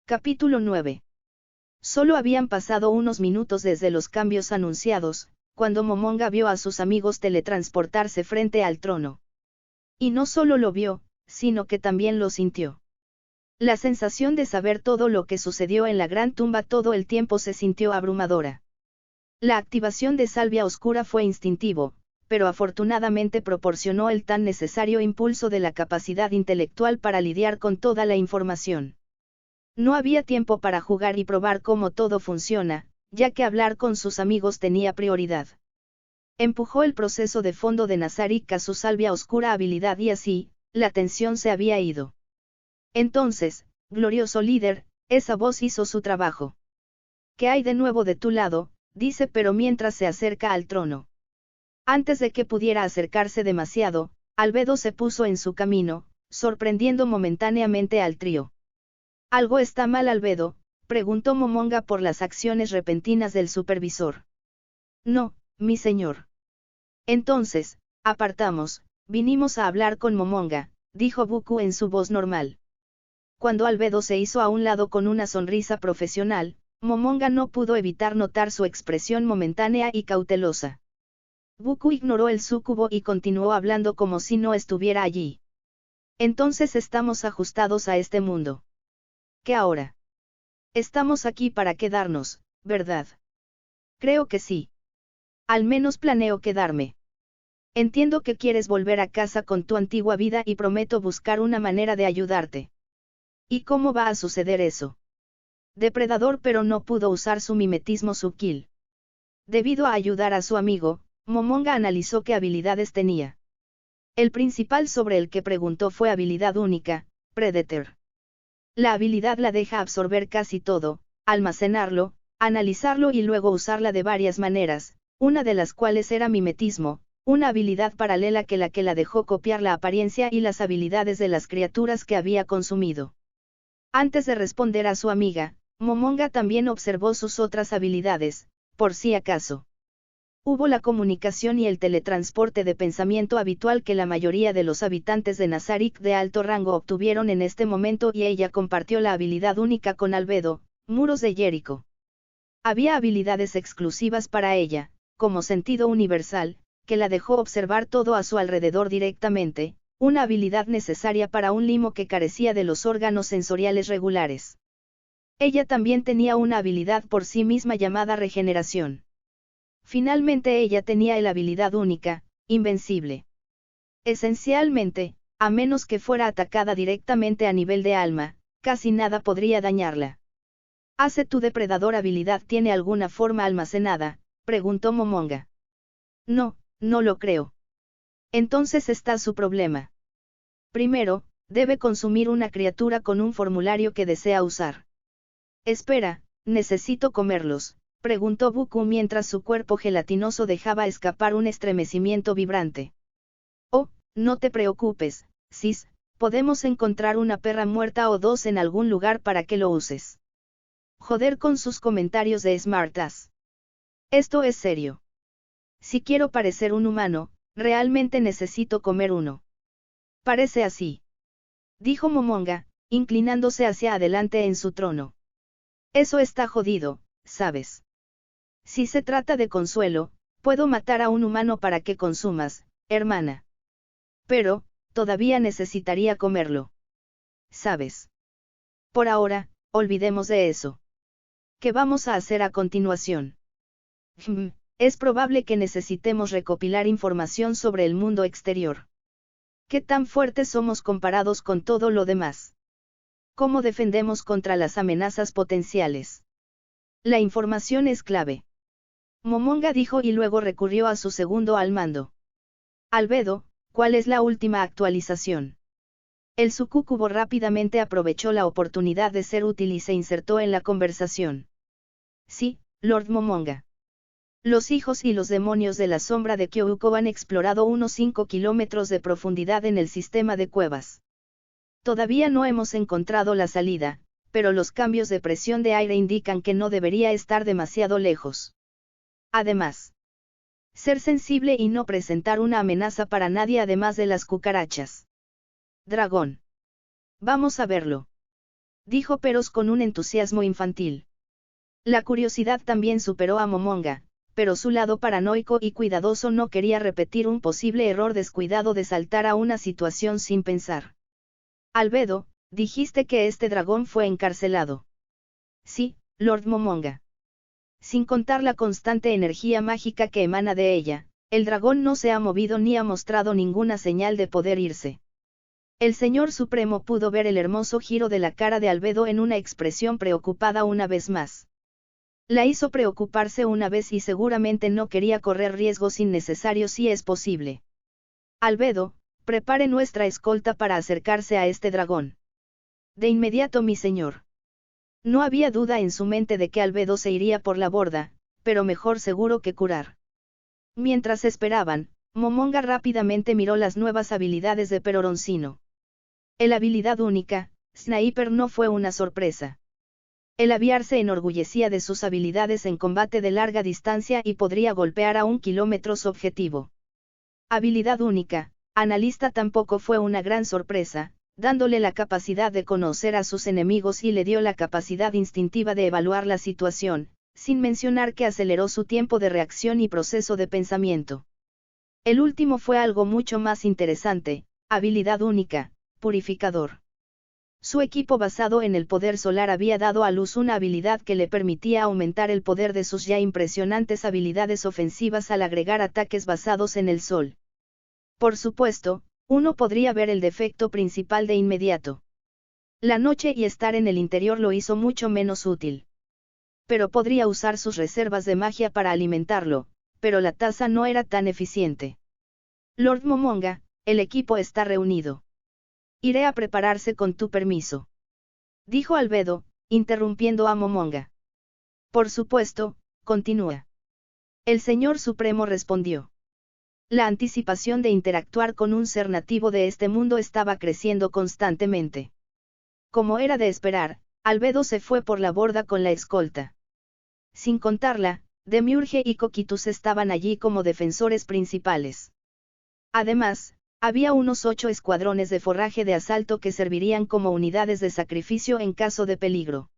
Capítulo 9. Solo habían pasado unos minutos desde los cambios anunciados, cuando Momonga vio a sus amigos teletransportarse frente al trono. Y no solo lo vio, sino que también lo sintió. La sensación de saber todo lo que sucedió en la gran tumba todo el tiempo se sintió abrumadora. La activación de Salvia Oscura fue instintivo, pero afortunadamente proporcionó el tan necesario impulso de la capacidad intelectual para lidiar con toda la información. No había tiempo para jugar y probar cómo todo funciona, ya que hablar con sus amigos tenía prioridad. Empujó el proceso de fondo de Nazarik a su Salvia Oscura habilidad y así, la tensión se había ido. Entonces, glorioso líder, esa voz hizo su trabajo. ¿Qué hay de nuevo de tu lado?, dice pero mientras se acerca al trono. Antes de que pudiera acercarse demasiado, Albedo se puso en su camino, sorprendiendo momentáneamente al trío. ¿Algo está mal, Albedo?, preguntó Momonga por las acciones repentinas del supervisor. No, mi señor. Entonces, apartamos, vinimos a hablar con Momonga, dijo Buku en su voz normal. Cuando Albedo se hizo a un lado con una sonrisa profesional, Momonga no pudo evitar notar su expresión momentánea y cautelosa. Buku ignoró el súcubo y continuó hablando como si no estuviera allí. Entonces estamos ajustados a este mundo. ¿Qué ahora? Estamos aquí para quedarnos, ¿verdad? Creo que sí. Al menos planeo quedarme. Entiendo que quieres volver a casa con tu antigua vida y prometo buscar una manera de ayudarte. ¿Y cómo va a suceder eso? Depredador pero no pudo usar su mimetismo sutil. Debido a ayudar a su amigo, Momonga analizó qué habilidades tenía. El principal sobre el que preguntó fue habilidad única, Predator. La habilidad la deja absorber casi todo, almacenarlo, analizarlo y luego usarla de varias maneras, una de las cuales era mimetismo, una habilidad paralela que la dejó copiar la apariencia y las habilidades de las criaturas que había consumido. Antes de responder a su amiga, Momonga también observó sus otras habilidades, por si acaso. Hubo la comunicación y el teletransporte de pensamiento habitual que la mayoría de los habitantes de Nazarik de alto rango obtuvieron en este momento y ella compartió la habilidad única con Albedo, Muros de Jericho. Había habilidades exclusivas para ella, como sentido universal, que la dejó observar todo a su alrededor directamente, una habilidad necesaria para un limo que carecía de los órganos sensoriales regulares. Ella también tenía una habilidad por sí misma llamada regeneración. Finalmente ella tenía la habilidad única, invencible. Esencialmente, a menos que fuera atacada directamente a nivel de alma, casi nada podría dañarla. ¿Hace tu depredador habilidad tiene alguna forma almacenada?, preguntó Momonga. No, no lo creo. Entonces está su problema. Primero, debe consumir una criatura con un formulario que desea usar. Espera, necesito comerlos, preguntó Buku mientras su cuerpo gelatinoso dejaba escapar un estremecimiento vibrante. Oh, no te preocupes, Sis, podemos encontrar una perra muerta o dos en algún lugar para que lo uses. Joder con sus comentarios de smartass. Esto es serio. Si quiero parecer un humano, realmente necesito comer uno. Parece así. Dijo Momonga, inclinándose hacia adelante en su trono. Eso está jodido, ¿sabes? Si se trata de consuelo, puedo matar a un humano para que consumas, hermana. Pero, todavía necesitaría comerlo. ¿Sabes? Por ahora, olvidemos de eso. ¿Qué vamos a hacer a continuación? Es probable que necesitemos recopilar información sobre el mundo exterior. ¿Qué tan fuertes somos comparados con todo lo demás? ¿Cómo defendemos contra las amenazas potenciales? La información es clave. Momonga dijo y luego recurrió a su segundo al mando. Albedo, ¿cuál es la última actualización? El sucúcubo rápidamente aprovechó la oportunidad de ser útil y se insertó en la conversación. Sí, Lord Momonga. Los hijos y los demonios de la sombra de Kyouko han explorado unos 5 kilómetros de profundidad en el sistema de cuevas. Todavía no hemos encontrado la salida, pero los cambios de presión de aire indican que no debería estar demasiado lejos. Además, ser sensible y no presentar una amenaza para nadie además de las cucarachas. Dragón. Vamos a verlo. dijo Peros con un entusiasmo infantil. La curiosidad también superó a Momonga, pero su lado paranoico y cuidadoso no quería repetir un posible error descuidado de saltar a una situación sin pensar. Albedo, dijiste que este dragón fue encarcelado. Sí, Lord Momonga. Sin contar la constante energía mágica que emana de ella, el dragón no se ha movido ni ha mostrado ninguna señal de poder irse. El Señor Supremo pudo ver el hermoso giro de la cara de Albedo en una expresión preocupada una vez más. La hizo preocuparse una vez y seguramente no quería correr riesgos innecesarios si es posible. Albedo, prepare nuestra escolta para acercarse a este dragón. De inmediato, mi señor. No había duda en su mente de que Albedo se iría por la borda, pero mejor seguro que curar. Mientras esperaban, Momonga rápidamente miró las nuevas habilidades de Peroroncino. El habilidad única, Sniper, no fue una sorpresa. El aviar se enorgullecía de sus habilidades en combate de larga distancia y podría golpear a 1 kilómetro su objetivo. Habilidad única, Analista tampoco fue una gran sorpresa, dándole la capacidad de conocer a sus enemigos y le dio la capacidad instintiva de evaluar la situación, sin mencionar que aceleró su tiempo de reacción y proceso de pensamiento. El último fue algo mucho más interesante, habilidad única, Purificador. Su equipo basado en el poder solar había dado a luz una habilidad que le permitía aumentar el poder de sus ya impresionantes habilidades ofensivas al agregar ataques basados en el sol. Por supuesto, uno podría ver el defecto principal de inmediato. La noche y estar en el interior lo hizo mucho menos útil. Pero podría usar sus reservas de magia para alimentarlo, pero la tasa no era tan eficiente. Lord Momonga, el equipo está reunido. Iré a prepararse con tu permiso. Dijo Albedo, interrumpiendo a Momonga. Por supuesto, continúa. El Señor Supremo respondió. La anticipación de interactuar con un ser nativo de este mundo estaba creciendo constantemente. Como era de esperar, Albedo se fue por la borda con la escolta. Sin contarla, Demiurge y Coquitus estaban allí como defensores principales. Además, había unos 8 escuadrones de forraje de asalto que servirían como unidades de sacrificio en caso de peligro.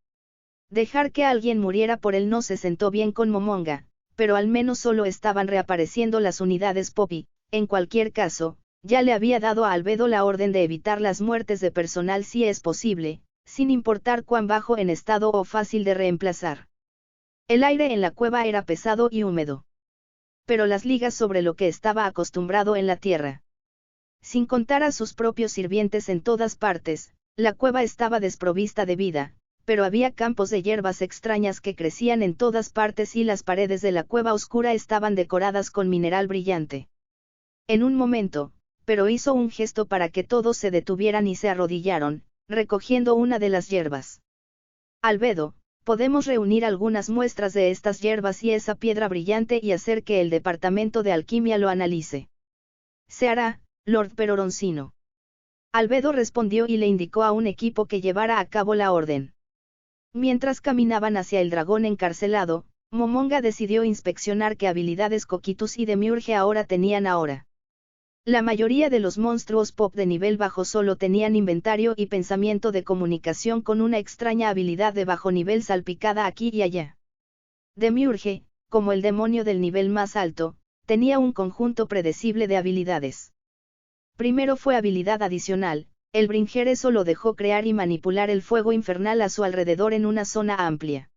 Dejar que alguien muriera por él no se sentó bien con Momonga, pero al menos solo estaban reapareciendo las unidades Poppy. En cualquier caso, ya le había dado a Albedo la orden de evitar las muertes de personal si es posible, sin importar cuán bajo en estado o fácil de reemplazar. El aire en la cueva era pesado y húmedo. Pero las ligas sobre lo que estaba acostumbrado en la tierra. Sin contar a sus propios sirvientes en todas partes, la cueva estaba desprovista de vida, pero había campos de hierbas extrañas que crecían en todas partes y las paredes de la cueva oscura estaban decoradas con mineral brillante. En un momento, pero hizo un gesto para que todos se detuvieran y se arrodillaron, recogiendo una de las hierbas. Albedo, podemos reunir algunas muestras de estas hierbas y esa piedra brillante y hacer que el departamento de alquimia lo analice. Se hará, Lord Peroroncino. Albedo respondió y le indicó a un equipo que llevara a cabo la orden. Mientras caminaban hacia el dragón encarcelado, Momonga decidió inspeccionar qué habilidades Coquitus y Demiurge ahora tenían ahora. La mayoría de los monstruos pop de nivel bajo solo tenían inventario y pensamiento de comunicación con una extraña habilidad de bajo nivel salpicada aquí y allá. Demiurge, como el demonio del nivel más alto, tenía un conjunto predecible de habilidades. Primero fue habilidad adicional, el Bringere solo dejó crear y manipular el fuego infernal a su alrededor en una zona amplia.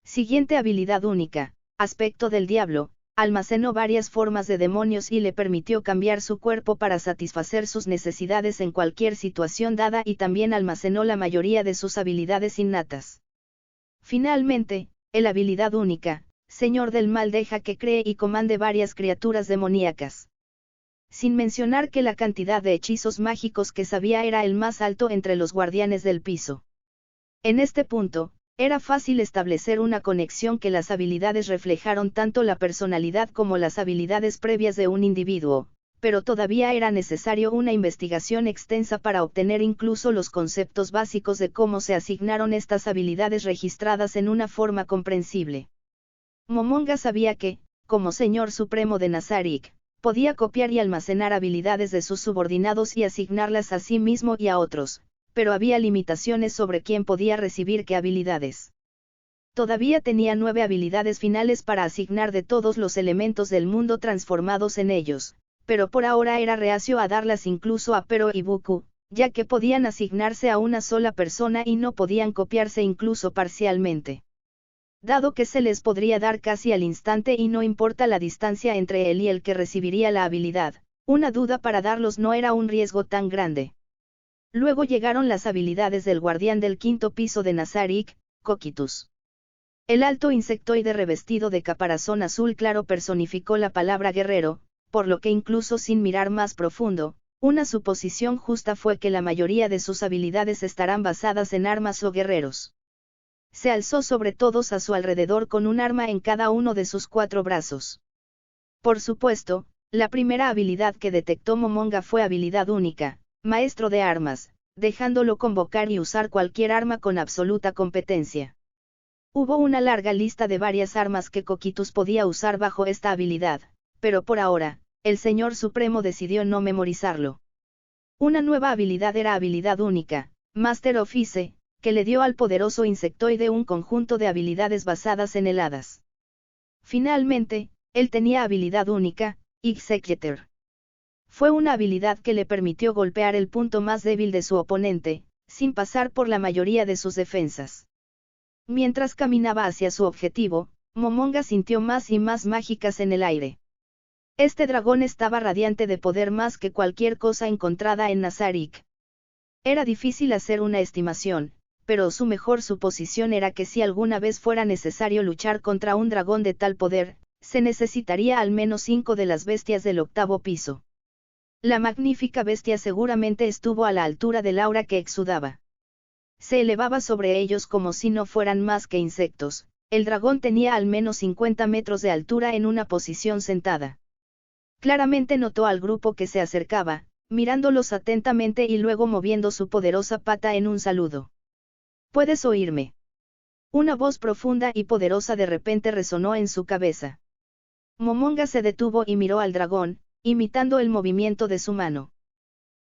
Siguiente habilidad única, aspecto del diablo, almacenó varias formas de demonios y le permitió cambiar su cuerpo para satisfacer sus necesidades en cualquier situación dada y también almacenó la mayoría de sus habilidades innatas. Finalmente, el habilidad única, Señor del Mal, deja que cree y comande varias criaturas demoníacas. Sin mencionar que la cantidad de hechizos mágicos que sabía era el más alto entre los guardianes del piso. En este punto, era fácil establecer una conexión que las habilidades reflejaron tanto la personalidad como las habilidades previas de un individuo, pero todavía era necesario una investigación extensa para obtener incluso los conceptos básicos de cómo se asignaron estas habilidades registradas en una forma comprensible. Momonga sabía que, como Señor Supremo de Nazarick, podía copiar y almacenar habilidades de sus subordinados y asignarlas a sí mismo y a otros, pero había limitaciones sobre quién podía recibir qué habilidades. Todavía tenía 9 habilidades finales para asignar de todos los elementos del mundo transformados en ellos, pero por ahora era reacio a darlas incluso a Pero y Buku, ya que podían asignarse a una sola persona y no podían copiarse incluso parcialmente. Dado que se les podría dar casi al instante y no importa la distancia entre él y el que recibiría la habilidad, una duda para darlos no era un riesgo tan grande. Luego llegaron las habilidades del guardián del quinto piso de Nazarik, Cocytus. El alto insectoide revestido de caparazón azul claro personificó la palabra guerrero, por lo que incluso sin mirar más profundo, una suposición justa fue que la mayoría de sus habilidades estarán basadas en armas o guerreros. Se alzó sobre todos a su alrededor con un arma en cada uno de sus 4 brazos. Por supuesto, la primera habilidad que detectó Momonga fue habilidad única, maestro de armas, dejándolo convocar y usar cualquier arma con absoluta competencia. Hubo una larga lista de varias armas que Cocytus podía usar bajo esta habilidad, pero por ahora, el Señor Supremo decidió no memorizarlo. Una nueva habilidad era habilidad única, Master of Ice, que le dio al poderoso insectoide un conjunto de habilidades basadas en heladas. Finalmente, él tenía habilidad única, Executor. Fue una habilidad que le permitió golpear el punto más débil de su oponente, sin pasar por la mayoría de sus defensas. Mientras caminaba hacia su objetivo, Momonga sintió más y más mágicas en el aire. Este dragón estaba radiante de poder más que cualquier cosa encontrada en Nazarik. Era difícil hacer una estimación, pero su mejor suposición era que si alguna vez fuera necesario luchar contra un dragón de tal poder, se necesitaría al menos 5 de las bestias del 8º piso. La magnífica bestia seguramente estuvo a la altura del aura que exudaba. Se elevaba sobre ellos como si no fueran más que insectos. El dragón tenía al menos 50 metros de altura en una posición sentada. Claramente notó al grupo que se acercaba, mirándolos atentamente y luego moviendo su poderosa pata en un saludo. ¿Puedes oírme? Una voz profunda y poderosa de repente resonó en su cabeza. Momonga se detuvo y miró al dragón, imitando el movimiento de su mano.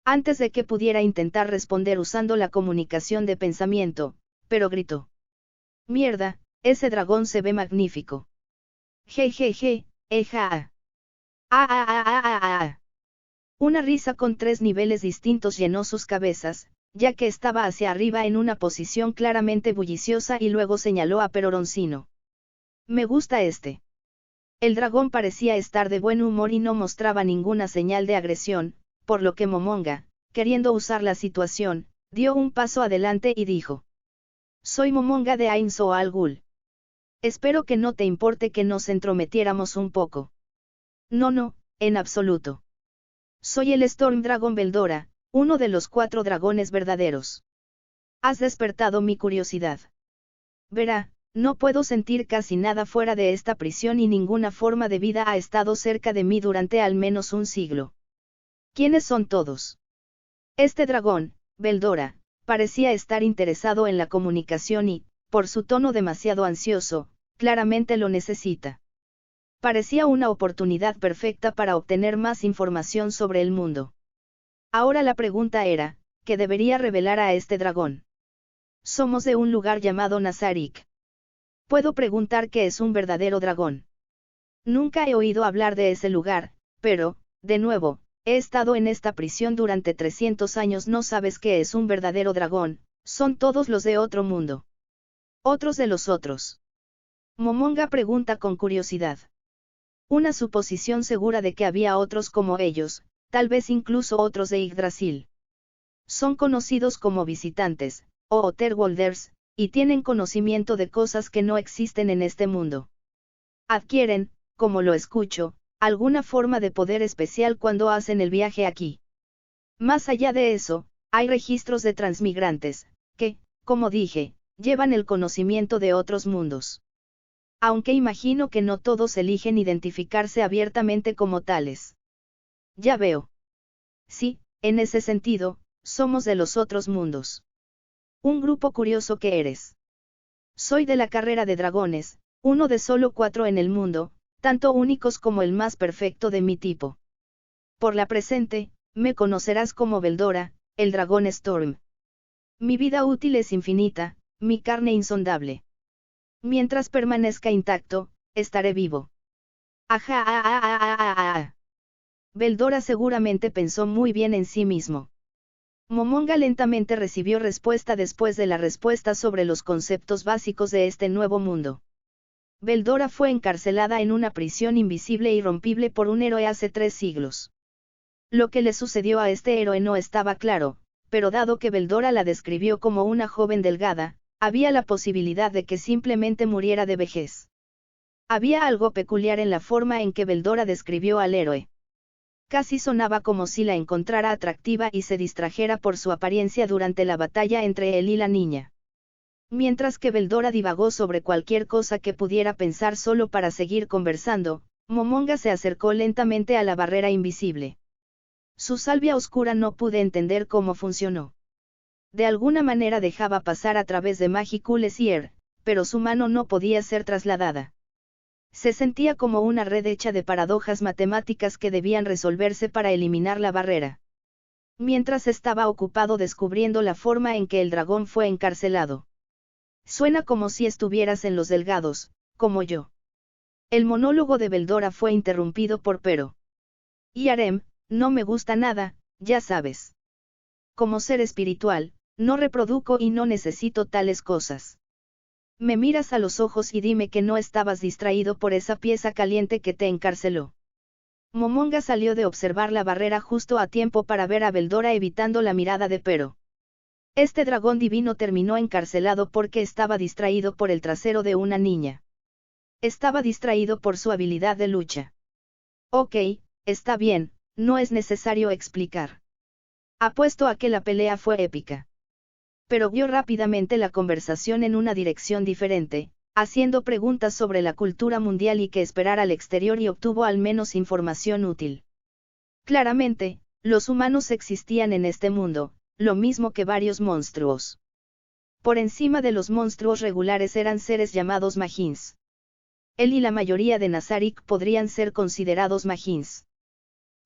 Antes de que pudiera intentar responder usando la comunicación de pensamiento, pero gritó. Mierda, ese dragón se ve magnífico. Jejeje, eja. Una risa con 3 niveles distintos llenó sus cabezas, ya que estaba hacia arriba en una posición claramente bulliciosa y luego señaló a Peroroncino. Me gusta este. El dragón parecía estar de buen humor y no mostraba ninguna señal de agresión, por lo que Momonga, queriendo usar la situación, dio un paso adelante y dijo. Soy Momonga de Ain Soal Ghul. Espero que no te importe que nos entrometiéramos un poco. No, en absoluto. Soy el Storm Dragon Veldora, uno de los 4 dragones verdaderos. Has despertado mi curiosidad. Verá, no puedo sentir casi nada fuera de esta prisión y ninguna forma de vida ha estado cerca de mí durante al menos un siglo. ¿Quiénes son todos? Este dragón, Veldora, parecía estar interesado en la comunicación y, por su tono demasiado ansioso, claramente lo necesita. Parecía una oportunidad perfecta para obtener más información sobre el mundo. Ahora la pregunta era, ¿qué debería revelar a este dragón? Somos de un lugar llamado Nazarik. Puedo preguntar qué es un verdadero dragón. Nunca he oído hablar de ese lugar, pero, de nuevo, he estado en esta prisión durante 300 años. No sabes qué es un verdadero dragón, son todos los de otro mundo. Otros de los otros. Momonga pregunta con curiosidad. Una suposición segura de que había otros como ellos, tal vez incluso otros de Yggdrasil. Son conocidos como visitantes, o Otherworlders, y tienen conocimiento de cosas que no existen en este mundo. Adquieren, como lo escucho, alguna forma de poder especial cuando hacen el viaje aquí. Más allá de eso, hay registros de transmigrantes, que, como dije, llevan el conocimiento de otros mundos. Aunque imagino que no todos eligen identificarse abiertamente como tales. Ya veo. Sí, en ese sentido, somos de los otros mundos. Un grupo curioso que eres. Soy de la carrera de dragones, uno de solo 4 en el mundo, tanto únicos como el más perfecto de mi tipo. Por la presente, me conocerás como Veldora, el dragón Storm. Mi vida útil es infinita, mi carne insondable. Mientras permanezca intacto, estaré vivo. Ajá, Beldora seguramente pensó muy bien en sí mismo. Momonga lentamente recibió respuesta después de la respuesta sobre los conceptos básicos de este nuevo mundo. Beldora fue encarcelada en una prisión invisible e irrompible por un héroe hace 3 siglos. Lo que le sucedió a este héroe no estaba claro, pero dado que Beldora la describió como una joven delgada, había la posibilidad de que simplemente muriera de vejez. Había algo peculiar en la forma en que Beldora describió al héroe. Casi sonaba como si la encontrara atractiva y se distrajera por su apariencia durante la batalla entre él y la niña. Mientras que Beldora divagó sobre cualquier cosa que pudiera pensar solo para seguir conversando, Momonga se acercó lentamente a la barrera invisible. Su salvia oscura no pude entender cómo funcionó. De alguna manera dejaba pasar a través de Magicule pero su mano no podía ser trasladada. Se sentía como una red hecha de paradojas matemáticas que debían resolverse para eliminar la barrera. Mientras estaba ocupado descubriendo la forma en que el dragón fue encarcelado. Suena como si estuvieras en los delgados, como yo. El monólogo de Beldora fue interrumpido por Pero. Y Harem, no me gusta nada, ya sabes. Como ser espiritual, no reproduzco y no necesito tales cosas. Me miras a los ojos y dime que no estabas distraído por esa pieza caliente que te encarceló. Momonga salió de observar la barrera justo a tiempo para ver a Beldora evitando la mirada de Pero. Este dragón divino terminó encarcelado porque estaba distraído por el trasero de una niña. Estaba distraído por su habilidad de lucha. Ok, está bien, no es necesario explicar. Apuesto a que la pelea fue épica. Pero guió rápidamente la conversación en una dirección diferente, haciendo preguntas sobre la cultura mundial y qué esperar al exterior y obtuvo al menos información útil. Claramente, los humanos existían en este mundo, lo mismo que varios monstruos. Por encima de los monstruos regulares eran seres llamados Magins. Él y la mayoría de Nazarik podrían ser considerados Magins.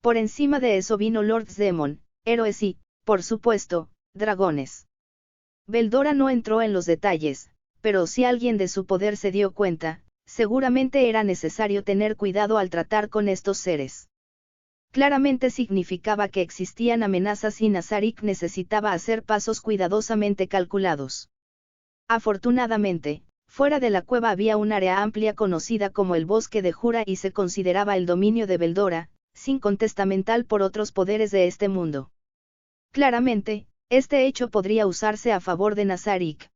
Por encima de eso vino Lords Demon, héroes y, por supuesto, dragones. Beldora no entró en los detalles, pero si alguien de su poder se dio cuenta, seguramente era necesario tener cuidado al tratar con estos seres. Claramente significaba que existían amenazas y Nazarik necesitaba hacer pasos cuidadosamente calculados. Afortunadamente, fuera de la cueva había un área amplia conocida como el Bosque de Jura y se consideraba el dominio de Beldora, sin contestamental por otros poderes de este mundo. Claramente, este hecho podría usarse a favor de Nazarik.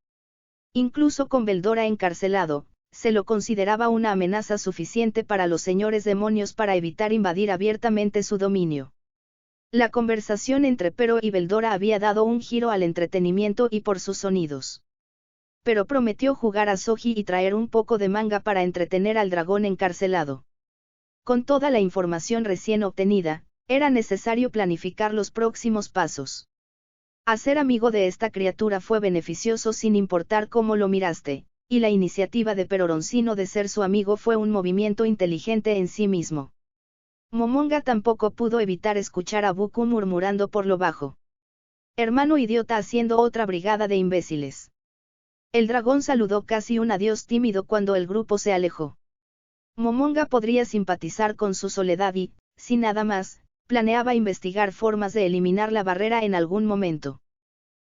Incluso con Beldora encarcelado, se lo consideraba una amenaza suficiente para los señores demonios para evitar invadir abiertamente su dominio. La conversación entre Pero y Beldora había dado un giro al entretenimiento y por sus sonidos. Pero prometió jugar a Soji y traer un poco de manga para entretener al dragón encarcelado. Con toda la información recién obtenida, era necesario planificar los próximos pasos. Hacer amigo de esta criatura fue beneficioso sin importar cómo lo miraste, y la iniciativa de Peroroncino de ser su amigo fue un movimiento inteligente en sí mismo. Momonga tampoco pudo evitar escuchar a Buku murmurando por lo bajo. Hermano idiota haciendo otra brigada de imbéciles. El dragón saludó casi un adiós tímido cuando el grupo se alejó. Momonga podría simpatizar con su soledad y, sin nada más, planeaba investigar formas de eliminar la barrera en algún momento.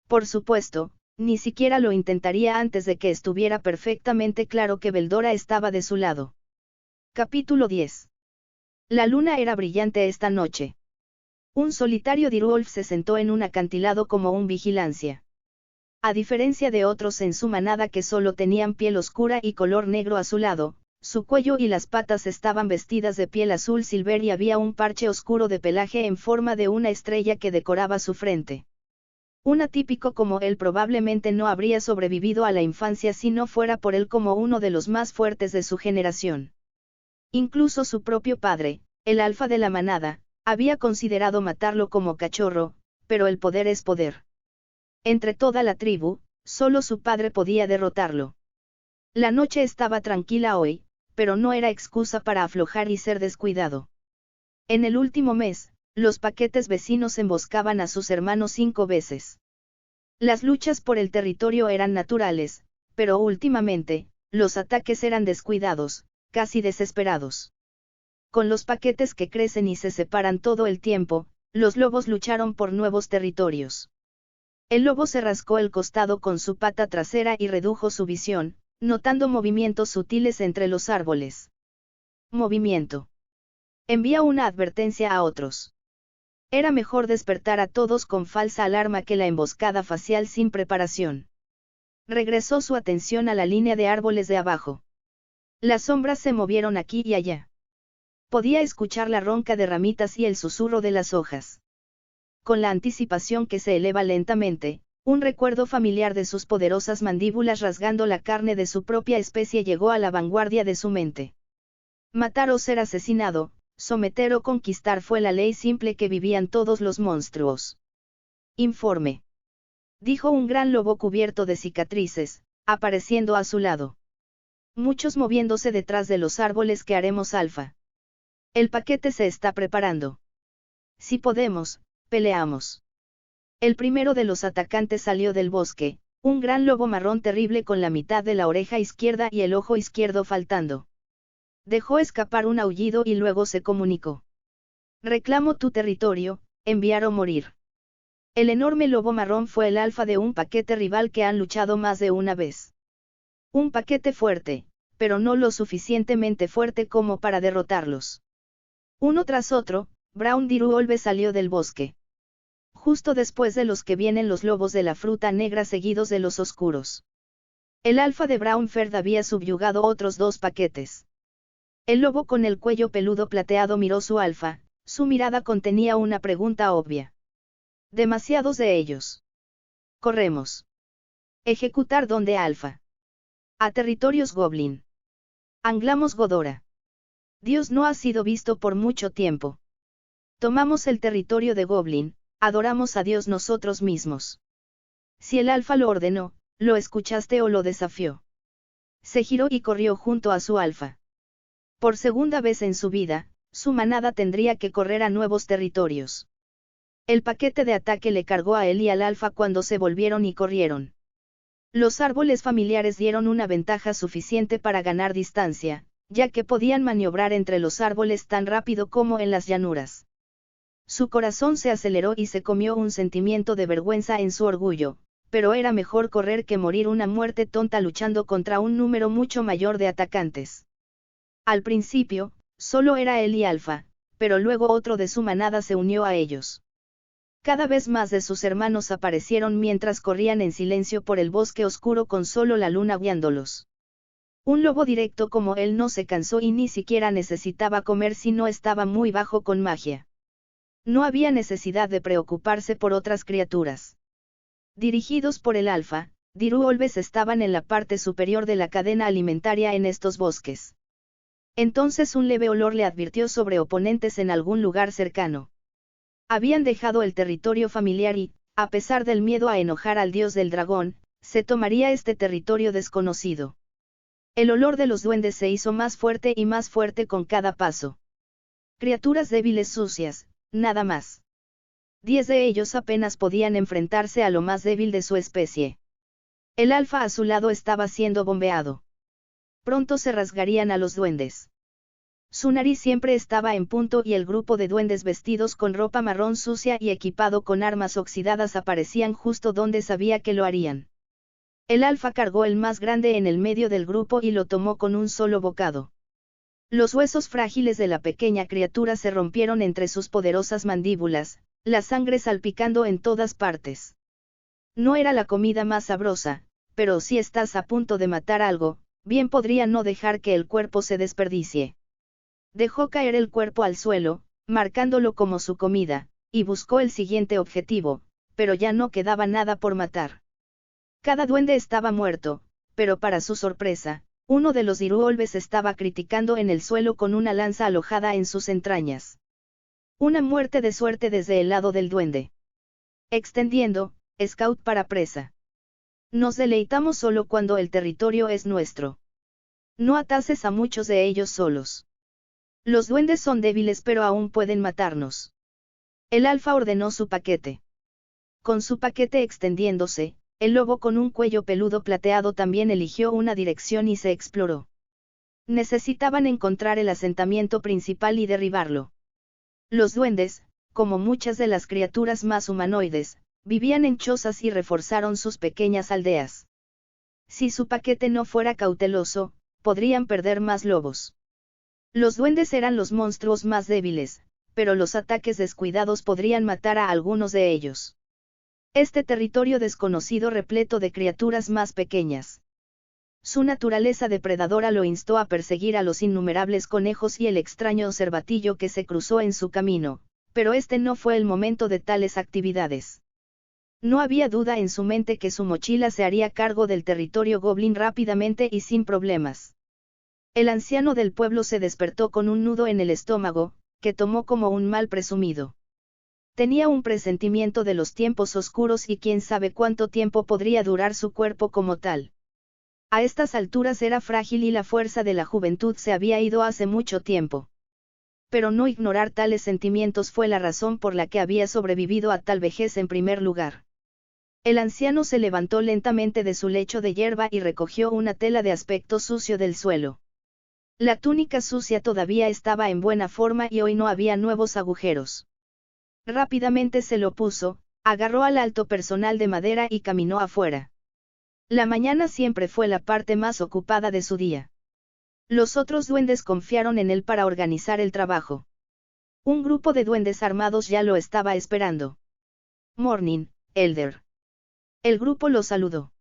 Por supuesto, ni siquiera lo intentaría antes de que estuviera perfectamente claro que Beldora estaba de su lado. Capítulo 10. La luna era brillante esta noche. Un solitario dirwolf se sentó en un acantilado como un vigilancia. A diferencia de otros en su manada que solo tenían piel oscura y color negro azulado, su cuello y las patas estaban vestidas de piel azul silver y había un parche oscuro de pelaje en forma de una estrella que decoraba su frente. Un atípico como él probablemente no habría sobrevivido a la infancia si no fuera por él como uno de los más fuertes de su generación. Incluso su propio padre, el alfa de la manada, había considerado matarlo como cachorro, pero el poder es poder. Entre toda la tribu, solo su padre podía derrotarlo. La noche estaba tranquila hoy, pero no era excusa para aflojar y ser descuidado. En el último mes, los paquetes vecinos emboscaban a sus hermanos 5 veces. Las luchas por el territorio eran naturales, pero últimamente, los ataques eran descuidados, casi desesperados. Con los paquetes que crecen y se separan todo el tiempo, los lobos lucharon por nuevos territorios. El lobo se rascó el costado con su pata trasera y redujo su visión, notando movimientos sutiles entre los árboles. Movimiento. Envía una advertencia a otros. Era mejor despertar a todos con falsa alarma que la emboscada facial sin preparación. Regresó su atención a la línea de árboles de abajo. Las sombras se movieron aquí y allá. Podía escuchar la ronca de ramitas y el susurro de las hojas. Con la anticipación que se eleva lentamente, un recuerdo familiar de sus poderosas mandíbulas rasgando la carne de su propia especie llegó a la vanguardia de su mente. Matar o ser asesinado, someter o conquistar fue la ley simple que vivían todos los monstruos. Informe. Dijo un gran lobo cubierto de cicatrices, apareciendo a su lado. Muchos moviéndose detrás de los árboles que haremos alfa. El paquete se está preparando. Si podemos, peleamos. El primero de los atacantes salió del bosque, un gran lobo marrón terrible con la mitad de la oreja izquierda y el ojo izquierdo faltando. Dejó escapar un aullido y luego se comunicó. Reclamo tu territorio, enviar o morir. El enorme lobo marrón fue el alfa de un paquete rival que han luchado más de una vez. Un paquete fuerte, pero no lo suficientemente fuerte como para derrotarlos. Uno tras otro, Brown Direwolves salió del bosque. Justo después de los que vienen los lobos de la fruta negra seguidos de los oscuros. El alfa de Brown Ferd había subyugado otros dos paquetes. El lobo con el cuello peludo plateado miró su alfa, su mirada contenía una pregunta obvia. Demasiados de ellos. Corremos. Ejecutar donde alfa. A territorios Goblin. Anglamos Godora. Dios no ha sido visto por mucho tiempo. Tomamos el territorio de Goblin, adoramos a Dios nosotros mismos. Si el alfa lo ordenó, lo escuchaste o lo desafió. Se giró y corrió junto a su alfa. Por segunda vez en su vida, su manada tendría que correr a nuevos territorios. El paquete de ataque le cargó a él y al alfa cuando se volvieron y corrieron. Los árboles familiares dieron una ventaja suficiente para ganar distancia, ya que podían maniobrar entre los árboles tan rápido como en las llanuras. Su corazón se aceleró y se comió un sentimiento de vergüenza en su orgullo, pero era mejor correr que morir una muerte tonta luchando contra un número mucho mayor de atacantes. Al principio, solo era él y Alfa, pero luego otro de su manada se unió a ellos. Cada vez más de sus hermanos aparecieron mientras corrían en silencio por el bosque oscuro con solo la luna guiándolos. Un lobo directo como él no se cansó y ni siquiera necesitaba comer si no estaba muy bajo con magia. No había necesidad de preocuparse por otras criaturas. Dirigidos por el Alfa, Direwolves estaban en la parte superior de la cadena alimentaria en estos bosques. Entonces un leve olor le advirtió sobre oponentes en algún lugar cercano. Habían dejado el territorio familiar y, a pesar del miedo a enojar al dios del dragón, se tomaría este territorio desconocido. El olor de los duendes se hizo más fuerte y más fuerte con cada paso. Criaturas débiles sucias, nada más. 10 de ellos apenas podían enfrentarse a lo más débil de su especie. El alfa a su lado estaba siendo bombeado. Pronto se rasgarían a los duendes. Su nariz siempre estaba en punto y el grupo de duendes vestidos con ropa marrón sucia y equipado con armas oxidadas aparecían justo donde sabía que lo harían. El alfa cargó el más grande en el medio del grupo y lo tomó con un solo bocado. Los huesos frágiles de la pequeña criatura se rompieron entre sus poderosas mandíbulas, la sangre salpicando en todas partes. No era la comida más sabrosa, pero si estás a punto de matar algo, bien podría no dejar que el cuerpo se desperdicie. Dejó caer el cuerpo al suelo, marcándolo como su comida, y buscó el siguiente objetivo, pero ya no quedaba nada por matar. Cada duende estaba muerto, pero para su sorpresa, uno de los Direwolves estaba criticando en el suelo con una lanza alojada en sus entrañas. Una muerte de suerte desde el lado del duende. Extendiendo, Scout para presa. Nos deleitamos solo cuando el territorio es nuestro. No atases a muchos de ellos solos. Los duendes son débiles pero aún pueden matarnos. El alfa ordenó su paquete. Con su paquete extendiéndose, el lobo con un cuello peludo plateado también eligió una dirección y se exploró. Necesitaban encontrar el asentamiento principal y derribarlo. Los duendes, como muchas de las criaturas más humanoides, vivían en chozas y reforzaron sus pequeñas aldeas. Si su paquete no fuera cauteloso, podrían perder más lobos. Los duendes eran los monstruos más débiles, pero los ataques descuidados podrían matar a algunos de ellos. Este territorio desconocido repleto de criaturas más pequeñas. Su naturaleza depredadora lo instó a perseguir a los innumerables conejos y el extraño cervatillo que se cruzó en su camino, pero este no fue el momento de tales actividades. No había duda en su mente que su mochila se haría cargo del territorio goblin rápidamente y sin problemas. El anciano del pueblo se despertó con un nudo en el estómago, que tomó como un mal presumido. Tenía un presentimiento de los tiempos oscuros y quién sabe cuánto tiempo podría durar su cuerpo como tal. A estas alturas era frágil y la fuerza de la juventud se había ido hace mucho tiempo. Pero no ignorar tales sentimientos fue la razón por la que había sobrevivido a tal vejez en primer lugar. El anciano se levantó lentamente de su lecho de hierba y recogió una tela de aspecto sucio del suelo. La túnica sucia todavía estaba en buena forma y hoy no había nuevos agujeros. Rápidamente se lo puso, agarró al alto personal de madera y caminó afuera. La mañana siempre fue la parte más ocupada de su día. Los otros duendes confiaron en él para organizar el trabajo. Un grupo de duendes armados ya lo estaba esperando. Morning, Elder. El grupo lo saludó.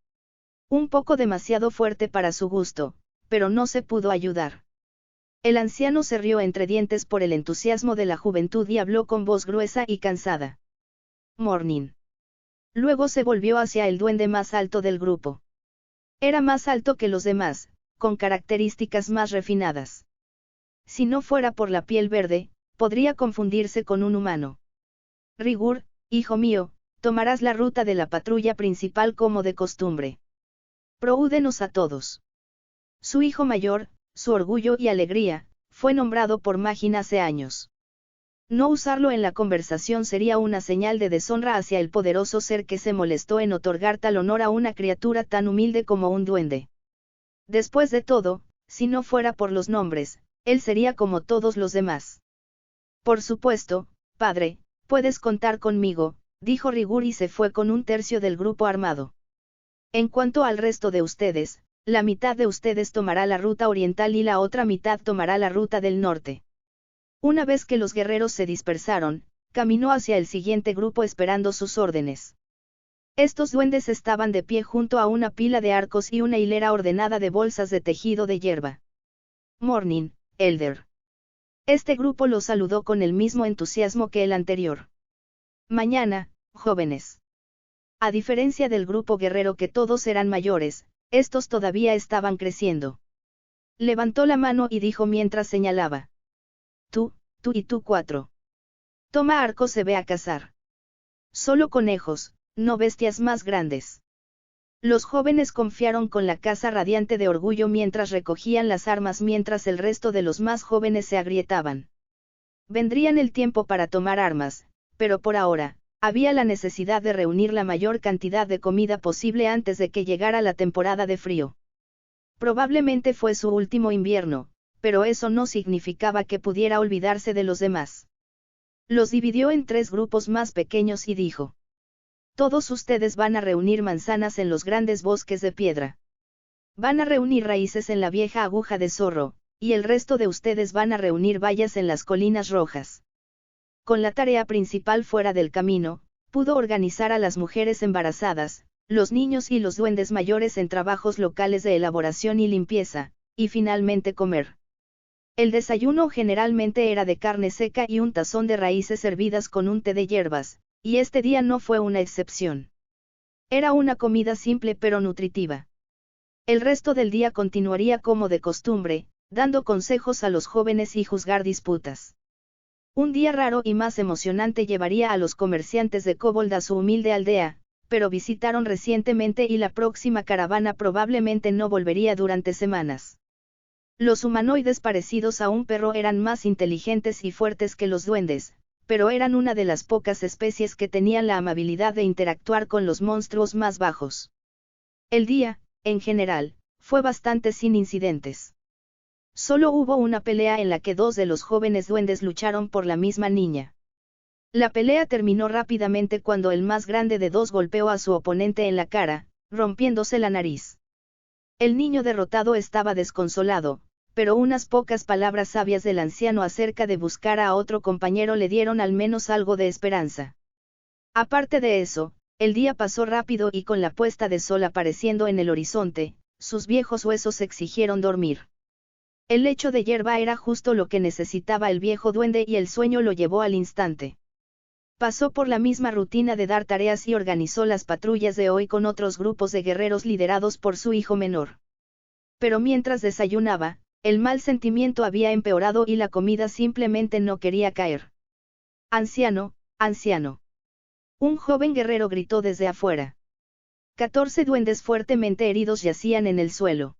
Un poco demasiado fuerte para su gusto, pero no se pudo ayudar. El anciano se rió entre dientes por el entusiasmo de la juventud y habló con voz gruesa y cansada. Morning. Luego se volvió hacia el duende más alto del grupo. Era más alto que los demás, con características más refinadas. Si no fuera por la piel verde, podría confundirse con un humano. Rigur, hijo mío, tomarás la ruta de la patrulla principal como de costumbre. Proúdenos a todos. Su hijo mayor, su orgullo y alegría, fue nombrado por Magin hace años. No usarlo en la conversación sería una señal de deshonra hacia el poderoso ser que se molestó en otorgar tal honor a una criatura tan humilde como un duende. Después de todo, si no fuera por los nombres, él sería como todos los demás. Por supuesto, padre, puedes contar conmigo, dijo Rigur y se fue con un tercio del grupo armado. En cuanto al resto de ustedes, la mitad de ustedes tomará la ruta oriental y la otra mitad tomará la ruta del norte. Una vez que los guerreros se dispersaron, caminó hacia el siguiente grupo esperando sus órdenes. Estos duendes estaban de pie junto a una pila de arcos y una hilera ordenada de bolsas de tejido de hierba. Morning, Elder. Este grupo los saludó con el mismo entusiasmo que el anterior. Mañana, jóvenes. A diferencia del grupo guerrero que todos eran mayores, estos todavía estaban creciendo. Levantó la mano y dijo mientras señalaba. Tú y tú 4. Toma arcos, se ve a cazar. Solo conejos, no bestias más grandes. Los jóvenes confiaron con la casa radiante de orgullo mientras recogían las armas mientras el resto de los más jóvenes se agrietaban. Vendrían el tiempo para tomar armas, pero por ahora, había la necesidad de reunir la mayor cantidad de comida posible antes de que llegara la temporada de frío. Probablemente fue su último invierno, pero eso no significaba que pudiera olvidarse de los demás. Los dividió en 3 grupos más pequeños y dijo. Todos ustedes van a reunir manzanas en los grandes bosques de piedra. Van a reunir raíces en la vieja aguja de zorro, y el resto de ustedes van a reunir bayas en las colinas rojas. Con la tarea principal fuera del camino, pudo organizar a las mujeres embarazadas, los niños y los duendes mayores en trabajos locales de elaboración y limpieza, y finalmente comer. El desayuno generalmente era de carne seca y un tazón de raíces hervidas con un té de hierbas, y este día no fue una excepción. Era una comida simple pero nutritiva. El resto del día continuaría como de costumbre, dando consejos a los jóvenes y juzgar disputas. Un día raro y más emocionante llevaría a los comerciantes de Kobold a su humilde aldea, pero visitaron recientemente y la próxima caravana probablemente no volvería durante semanas. Los humanoides parecidos a un perro eran más inteligentes y fuertes que los duendes, pero eran una de las pocas especies que tenían la amabilidad de interactuar con los monstruos más bajos. El día, en general, fue bastante sin incidentes. Solo hubo una pelea en la que dos de los jóvenes duendes lucharon por la misma niña. La pelea terminó rápidamente cuando el más grande de dos golpeó a su oponente en la cara, rompiéndose la nariz. El niño derrotado estaba desconsolado, pero unas pocas palabras sabias del anciano acerca de buscar a otro compañero le dieron al menos algo de esperanza. Aparte de eso, el día pasó rápido y con la puesta de sol apareciendo en el horizonte, sus viejos huesos exigieron dormir. El lecho de hierba era justo lo que necesitaba el viejo duende y el sueño lo llevó al instante. Pasó por la misma rutina de dar tareas y organizó las patrullas de hoy con otros grupos de guerreros liderados por su hijo menor. Pero mientras desayunaba, el mal sentimiento había empeorado y la comida simplemente no quería caer. Anciano, anciano. Un joven guerrero gritó desde afuera. 14 duendes fuertemente heridos yacían en el suelo.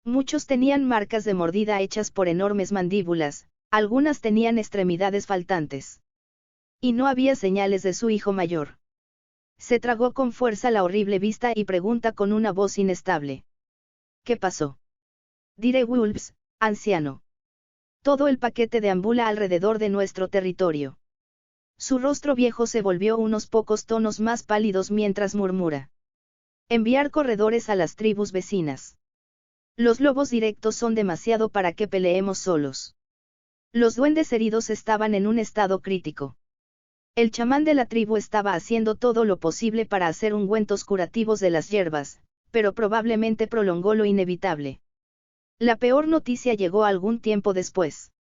Muchos tenían marcas de mordida hechas por enormes mandíbulas, algunas tenían extremidades faltantes. Y no había señales de su hijo mayor. Se tragó con fuerza la horrible vista y pregunta con una voz inestable. ¿Qué pasó? Dire Wolves, anciano. Todo el paquete deambula alrededor de nuestro territorio. Su rostro viejo se volvió unos pocos tonos más pálidos mientras murmura. Enviar corredores a las tribus vecinas. Los lobos directos son demasiado para que peleemos solos. Los duendes heridos estaban en un estado crítico. El chamán de la tribu estaba haciendo todo lo posible para hacer ungüentos curativos de las hierbas, pero probablemente prolongó lo inevitable. La peor noticia llegó algún tiempo después.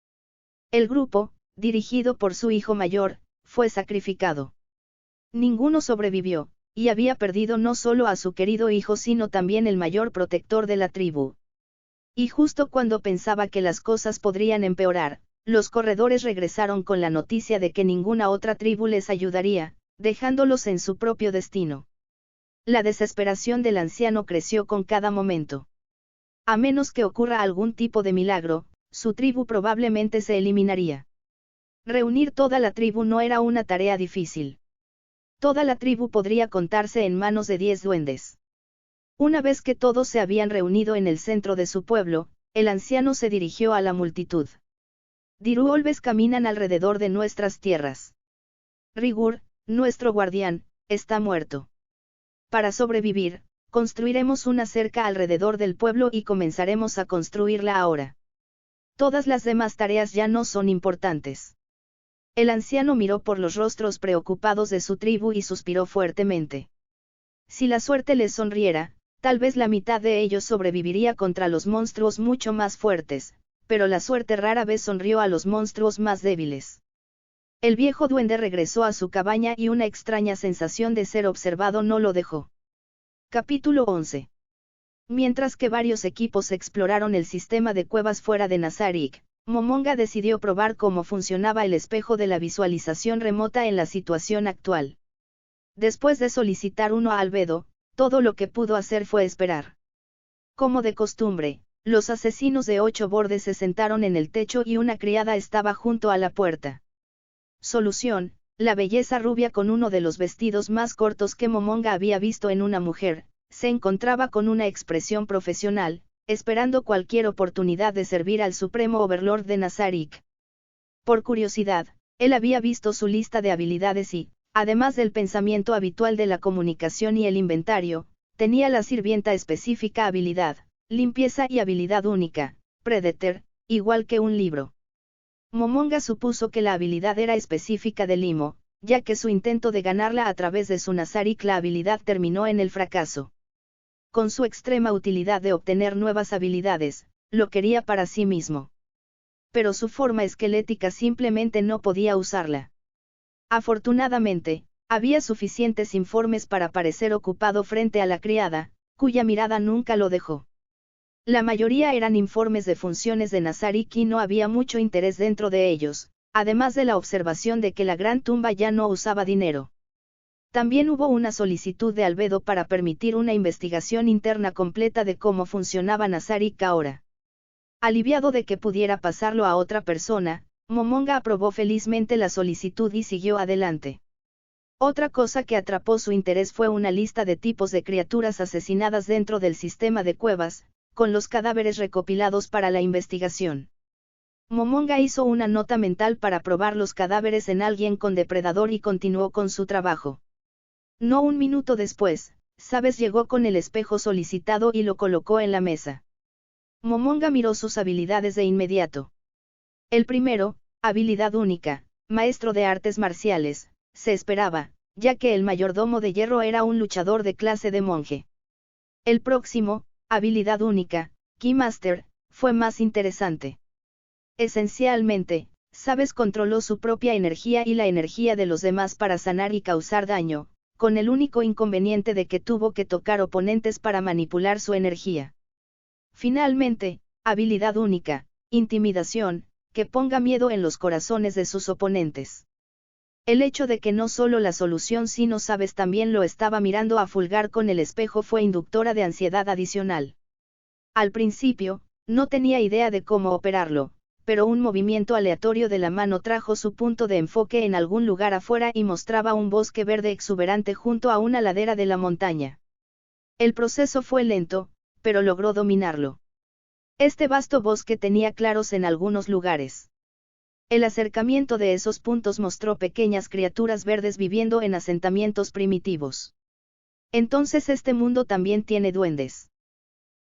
El grupo, dirigido por su hijo mayor, fue sacrificado. Ninguno sobrevivió, y había perdido no solo a su querido hijo sino también el mayor protector de la tribu. Y justo cuando pensaba que las cosas podrían empeorar, los corredores regresaron con la noticia de que ninguna otra tribu les ayudaría, dejándolos en su propio destino. La desesperación del anciano creció con cada momento. A menos que ocurra algún tipo de milagro, su tribu probablemente se eliminaría. Reunir toda la tribu no era una tarea difícil. Toda la tribu podría contarse en manos de 10 duendes. Una vez que todos se habían reunido en el centro de su pueblo, el anciano se dirigió a la multitud. Diruolves caminan alrededor de nuestras tierras. Rigur, nuestro guardián, está muerto. Para sobrevivir, construiremos una cerca alrededor del pueblo y comenzaremos a construirla ahora. Todas las demás tareas ya no son importantes. El anciano miró por los rostros preocupados de su tribu y suspiró fuertemente. Si la suerte les sonriera, tal vez la mitad de ellos sobreviviría contra los monstruos mucho más fuertes, pero la suerte rara vez sonrió a los monstruos más débiles. El viejo duende regresó a su cabaña y una extraña sensación de ser observado no lo dejó. Capítulo 11. Mientras que varios equipos exploraron el sistema de cuevas fuera de Nazarik, Momonga decidió probar cómo funcionaba el espejo de la visualización remota en la situación actual. Después de solicitar uno a Albedo, todo lo que pudo hacer fue esperar. Como de costumbre, los asesinos de 8 bordes se sentaron en el techo y una criada estaba junto a la puerta. Solución: la belleza rubia con uno de los vestidos más cortos que Momonga había visto en una mujer, se encontraba con una expresión profesional, esperando cualquier oportunidad de servir al supremo overlord de Nazarik. Por curiosidad, él había visto su lista de habilidades y, además del pensamiento habitual de la comunicación y el inventario, tenía la sirvienta específica habilidad, limpieza y habilidad única, Predator, igual que un libro. Momonga supuso que la habilidad era específica de Limo, ya que su intento de ganarla a través de su Nazarik la habilidad terminó en el fracaso. Con su extrema utilidad de obtener nuevas habilidades, lo quería para sí mismo. Pero su forma esquelética simplemente no podía usarla. Afortunadamente, había suficientes informes para parecer ocupado frente a la criada, cuya mirada nunca lo dejó. La mayoría eran informes de funciones de Nazarik y no había mucho interés dentro de ellos, además de la observación de que la gran tumba ya no usaba dinero. También hubo una solicitud de Albedo para permitir una investigación interna completa de cómo funcionaba Nazarik ahora. Aliviado de que pudiera pasarlo a otra persona, Momonga aprobó felizmente la solicitud y siguió adelante. Otra cosa que atrapó su interés fue una lista de tipos de criaturas asesinadas dentro del sistema de cuevas, con los cadáveres recopilados para la investigación. Momonga hizo una nota mental para probar los cadáveres en alguien con depredador y continuó con su trabajo. No un minuto después, Sabes llegó con el espejo solicitado y lo colocó en la mesa. Momonga miró sus habilidades de inmediato. El primero, habilidad única, maestro de artes marciales, se esperaba, ya que el mayordomo de hierro era un luchador de clase de monje. El próximo, habilidad única, Keymaster, fue más interesante. Esencialmente, Sabes controló su propia energía y la energía de los demás para sanar y causar daño, con el único inconveniente de que tuvo que tocar oponentes para manipular su energía. Finalmente, habilidad única, intimidación, que ponga miedo en los corazones de sus oponentes. El hecho de que no solo la solución sino Sabes también lo estaba mirando a Fulgar con el espejo fue inductora de ansiedad adicional. Al principio, no tenía idea de cómo operarlo, pero un movimiento aleatorio de la mano trajo su punto de enfoque en algún lugar afuera y mostraba un bosque verde exuberante junto a una ladera de la montaña. El proceso fue lento, pero logró dominarlo. Este vasto bosque tenía claros en algunos lugares. El acercamiento de esos puntos mostró pequeñas criaturas verdes viviendo en asentamientos primitivos. Entonces este mundo también tiene duendes.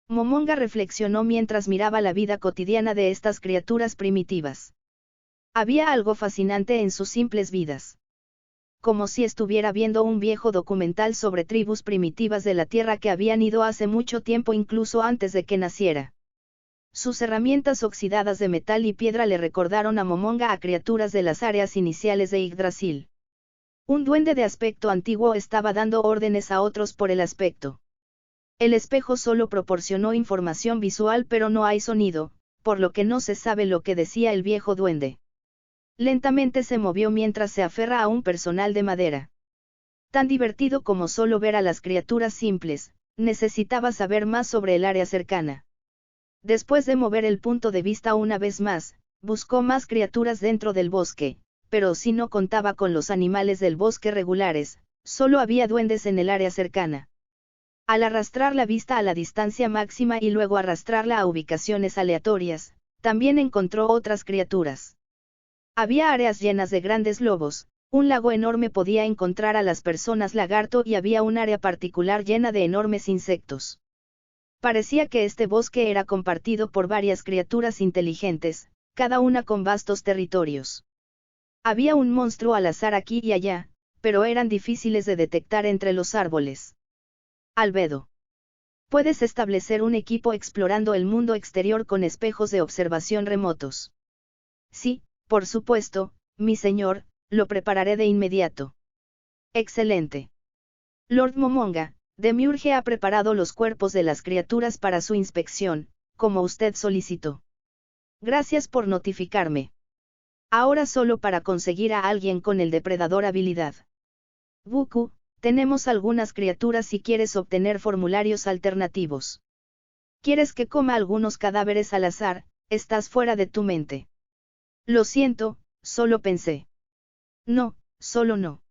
Momonga reflexionó mientras miraba la vida cotidiana de estas criaturas primitivas. Había algo fascinante en sus simples vidas. Como si estuviera viendo un viejo documental sobre tribus primitivas de la Tierra que habían ido hace mucho tiempo incluso antes de que naciera. Sus herramientas oxidadas de metal y piedra le recordaron a Momonga a criaturas de las áreas iniciales de Yggdrasil. Un duende de aspecto antiguo estaba dando órdenes a otros por el aspecto. El espejo solo proporcionó información visual pero no hay sonido, por lo que no se sabe lo que decía el viejo duende. Lentamente se movió mientras se aferra a un personal de madera. Tan divertido como solo ver a las criaturas simples, necesitaba saber más sobre el área cercana. Después de mover el punto de vista una vez más, buscó más criaturas dentro del bosque, pero si no contaba con los animales del bosque regulares, solo había duendes en el área cercana. Al arrastrar la vista a la distancia máxima y luego arrastrarla a ubicaciones aleatorias, también encontró otras criaturas. Había áreas llenas de grandes lobos, un lago enorme podía encontrar a las personas lagarto y había un área particular llena de enormes insectos. Parecía que este bosque era compartido por varias criaturas inteligentes, cada una con vastos territorios. Había un monstruo al azar aquí y allá, pero eran difíciles de detectar entre los árboles. Albedo. Puedes establecer un equipo explorando el mundo exterior con espejos de observación remotos. Sí, por supuesto, mi señor, lo prepararé de inmediato. Excelente. Lord Momonga, Demiurge ha preparado los cuerpos de las criaturas para su inspección, como usted solicitó. Gracias por notificarme. Ahora solo para conseguir a alguien con el depredador habilidad. Buku, tenemos algunas criaturas si quieres obtener formularios alternativos. ¿Quieres que coma algunos cadáveres al azar? Estás fuera de tu mente. Lo siento, solo pensé. No, solo no.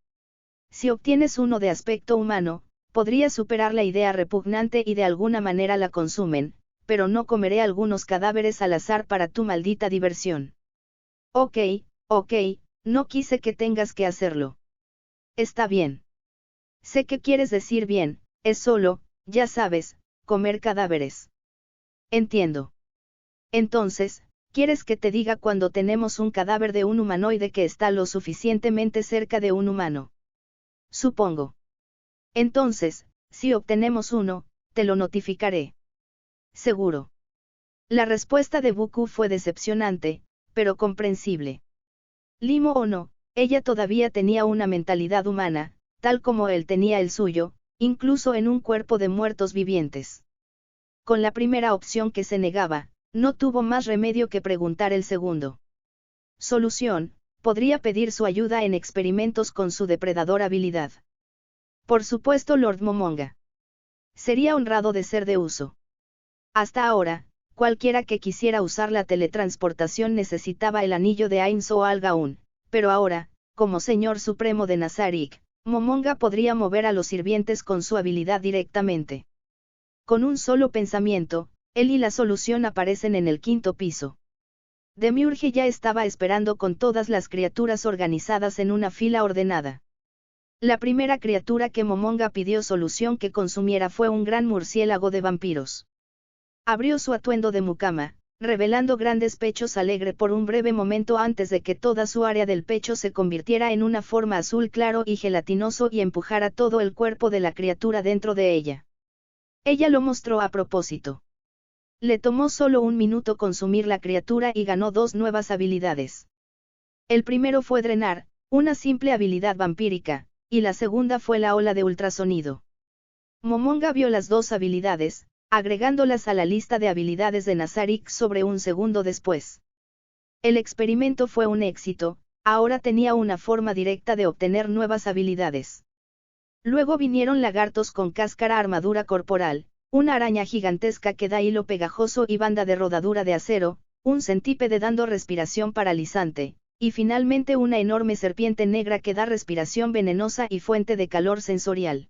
Si obtienes uno de aspecto humano, podría superar la idea repugnante y de alguna manera la consumen, pero no comeré algunos cadáveres al azar para tu maldita diversión. Ok, no quise que tengas que hacerlo. Está bien. Sé que quieres decir bien, es solo, ya sabes, comer cadáveres. Entiendo. Entonces, ¿quieres que te diga cuando tenemos un cadáver de un humanoide que está lo suficientemente cerca de un humano? Supongo. Entonces, si obtenemos uno, te lo notificaré. Seguro. La respuesta de Buku fue decepcionante, pero comprensible. Limo o no, ella todavía tenía una mentalidad humana, tal como él tenía el suyo, incluso en un cuerpo de muertos vivientes. Con la primera opción que se negaba, no tuvo más remedio que preguntar el segundo. Solución, podría pedir su ayuda en experimentos con su depredador habilidad. Por supuesto, Lord Momonga. Sería honrado de ser de uso. Hasta ahora, cualquiera que quisiera usar la teletransportación necesitaba el anillo de Ainz o Al-Gaun, pero ahora, como Señor Supremo de Nazarik, Momonga podría mover a los sirvientes con su habilidad directamente. Con un solo pensamiento, él y la solución aparecen en el 5.º piso. Demiurge ya estaba esperando con todas las criaturas organizadas en una fila ordenada. La primera criatura que Momonga pidió solución que consumiera fue un gran murciélago de vampiros. Abrió su atuendo de mucama, revelando grandes pechos alegre por un breve momento antes de que toda su área del pecho se convirtiera en una forma azul claro y gelatinoso y empujara todo el cuerpo de la criatura dentro de ella. Ella lo mostró a propósito. Le tomó solo un minuto consumir la criatura y ganó 2 nuevas habilidades. El primero fue drenar, una simple habilidad vampírica, y la segunda fue la ola de ultrasonido. Momonga vio las 2 habilidades, agregándolas a la lista de habilidades de Nazarik sobre un segundo después. El experimento fue un éxito, ahora tenía una forma directa de obtener nuevas habilidades. Luego vinieron lagartos con cáscara armadura corporal, una araña gigantesca que da hilo pegajoso y banda de rodadura de acero, un centípede dando respiración paralizante, y finalmente una enorme serpiente negra que da respiración venenosa y fuente de calor sensorial.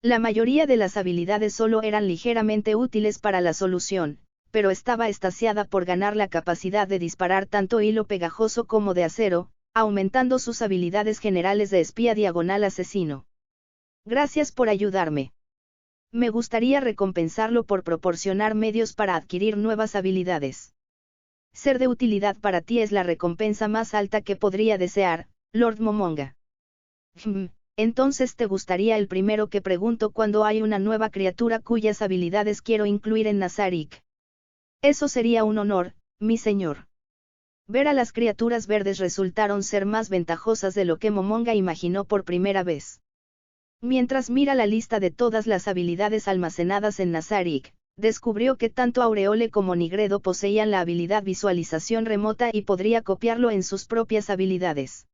La mayoría de las habilidades solo eran ligeramente útiles para la solución, pero estaba extasiada por ganar la capacidad de disparar tanto hilo pegajoso como de acero, aumentando sus habilidades generales de espía diagonal asesino. Gracias por ayudarme. Me gustaría recompensarlo por proporcionar medios para adquirir nuevas habilidades. Ser de utilidad para ti es la recompensa más alta que podría desear, Lord Momonga. Entonces te gustaría el primero que pregunto cuando hay una nueva criatura cuyas habilidades quiero incluir en Nazarik. Eso sería un honor, mi señor. Ver a las criaturas verdes resultaron ser más ventajosas de lo que Momonga imaginó por primera vez. Mientras mira la lista de todas las habilidades almacenadas en Nazarik, descubrió que tanto Aureole como Nigredo poseían la habilidad visualización remota y podría copiarlo en sus propias habilidades.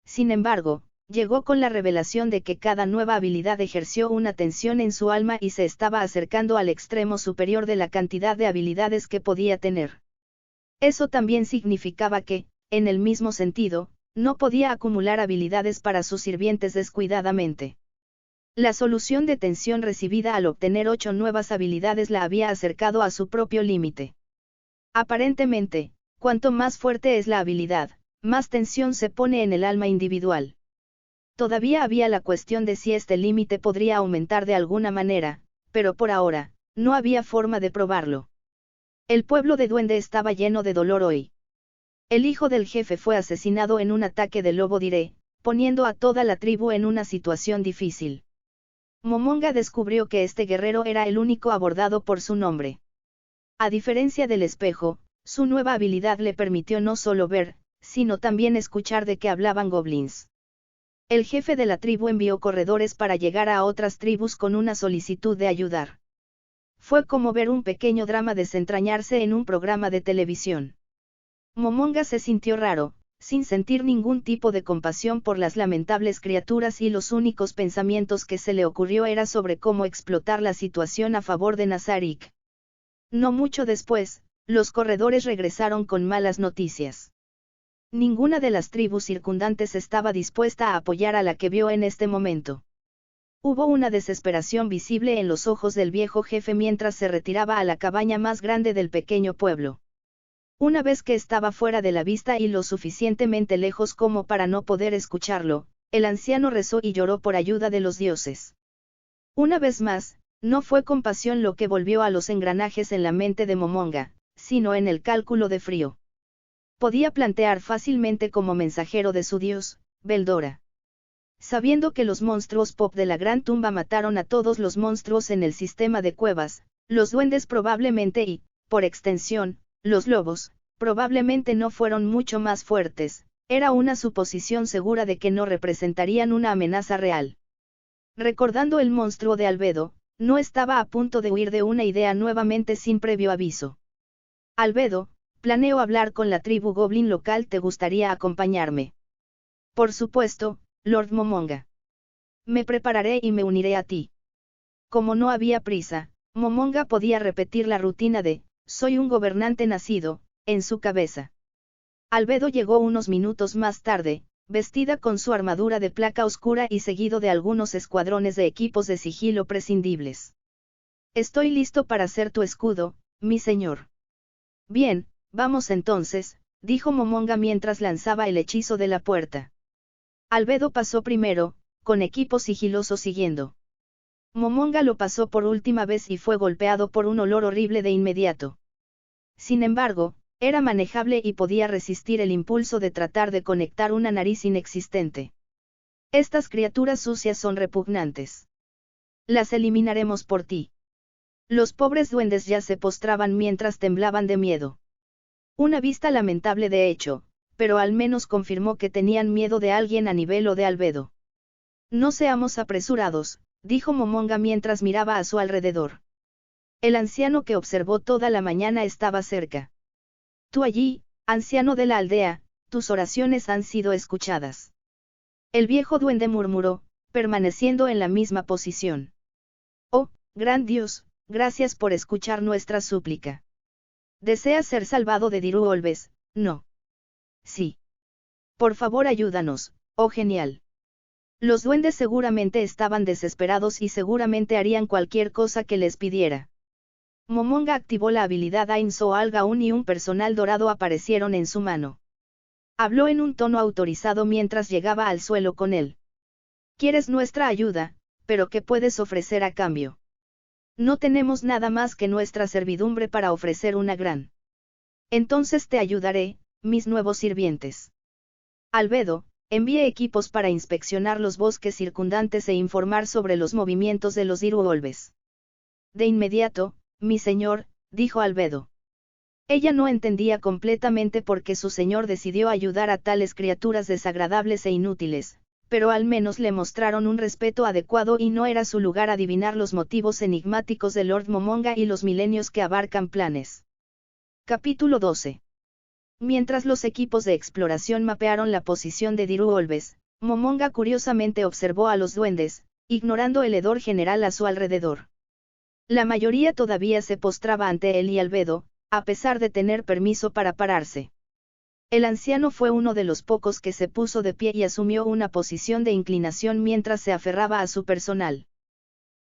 Sin embargo, llegó con la revelación de que cada nueva habilidad ejerció una tensión en su alma y se estaba acercando al extremo superior de la cantidad de habilidades que podía tener. Eso también significaba que, en el mismo sentido, no podía acumular habilidades para sus sirvientes descuidadamente. La solución de tensión recibida al obtener 8 nuevas habilidades la había acercado a su propio límite. Aparentemente, cuanto más fuerte es la habilidad, más tensión se pone en el alma individual. Todavía había la cuestión de si este límite podría aumentar de alguna manera, pero por ahora, no había forma de probarlo. El pueblo de Duende estaba lleno de dolor hoy. El hijo del jefe fue asesinado en un ataque de lobo diré, poniendo a toda la tribu en una situación difícil. Momonga descubrió que este guerrero era el único abordado por su nombre. A diferencia del espejo, su nueva habilidad le permitió no solo ver, sino también escuchar de qué hablaban goblins. El jefe de la tribu envió corredores para llegar a otras tribus con una solicitud de ayudar. Fue como ver un pequeño drama desentrañarse en un programa de televisión. Momonga se sintió raro, sin sentir ningún tipo de compasión por las lamentables criaturas y los únicos pensamientos que se le ocurrió era sobre cómo explotar la situación a favor de Nazarik. No mucho después, los corredores regresaron con malas noticias. Ninguna de las tribus circundantes estaba dispuesta a apoyar a la que vio en este momento. Hubo una desesperación visible en los ojos del viejo jefe mientras se retiraba a la cabaña más grande del pequeño pueblo. Una vez que estaba fuera de la vista y lo suficientemente lejos como para no poder escucharlo, el anciano rezó y lloró por ayuda de los dioses. Una vez más, no fue compasión lo que volvió a los engranajes en la mente de Momonga, sino en el cálculo de frío. Podía plantear fácilmente como mensajero de su dios, Beldora. Sabiendo que los monstruos pop de la gran tumba mataron a todos los monstruos en el sistema de cuevas, los duendes probablemente y, por extensión, los lobos, probablemente no fueron mucho más fuertes, era una suposición segura de que no representarían una amenaza real. Recordando el monstruo de Albedo, no estaba a punto de huir de una idea nuevamente sin previo aviso. Albedo, planeo hablar con la tribu Goblin local, ¿te gustaría acompañarme? Por supuesto, Lord Momonga. Me prepararé y me uniré a ti. Como no había prisa, Momonga podía repetir la rutina de Soy un gobernante nacido, en su cabeza. Albedo llegó unos minutos más tarde, vestida con su armadura de placa oscura y seguido de algunos escuadrones de equipos de sigilo prescindibles. Estoy listo para ser tu escudo, mi señor. Bien, vamos entonces, dijo Momonga mientras lanzaba el hechizo de la puerta. Albedo pasó primero, con equipo sigiloso siguiendo. Momonga lo pasó por última vez y fue golpeado por un olor horrible de inmediato. Sin embargo, era manejable y podía resistir el impulso de tratar de conectar una nariz inexistente. Estas criaturas sucias son repugnantes. Las eliminaremos por ti. Los pobres duendes ya se postraban mientras temblaban de miedo. Una vista lamentable de hecho, pero al menos confirmó que tenían miedo de alguien a nivel o de Albedo. No seamos apresurados, dijo Momonga mientras miraba a su alrededor. El anciano que observó toda la mañana estaba cerca. Tú allí, anciano de la aldea, tus oraciones han sido escuchadas. El viejo duende murmuró, permaneciendo en la misma posición. Oh, gran Dios, gracias por escuchar nuestra súplica. ¿Deseas ser salvado de Dirúolves? No. Sí. Por favor ayúdanos, oh genial. Los duendes seguramente estaban desesperados y seguramente harían cualquier cosa que les pidiera. Momonga activó la habilidad Ain Soal Gaun y un personal dorado aparecieron en su mano. Habló en un tono autorizado mientras llegaba al suelo con él. Quieres nuestra ayuda, pero ¿qué puedes ofrecer a cambio? No tenemos nada más que nuestra servidumbre para ofrecer una gran. Entonces te ayudaré, mis nuevos sirvientes. Albedo, envíe equipos para inspeccionar los bosques circundantes e informar sobre los movimientos de los Dirúolves. De inmediato, mi señor, dijo Albedo. Ella no entendía completamente por qué su señor decidió ayudar a tales criaturas desagradables e inútiles, pero al menos le mostraron un respeto adecuado y no era su lugar adivinar los motivos enigmáticos de Lord Momonga y los milenios que abarcan planes. Capítulo 12. Mientras los equipos de exploración mapearon la posición de Dirúolves, Momonga curiosamente observó a los duendes, ignorando el hedor general a su alrededor. La mayoría todavía se postraba ante él y Albedo, a pesar de tener permiso para pararse. El anciano fue uno de los pocos que se puso de pie y asumió una posición de inclinación mientras se aferraba a su personal.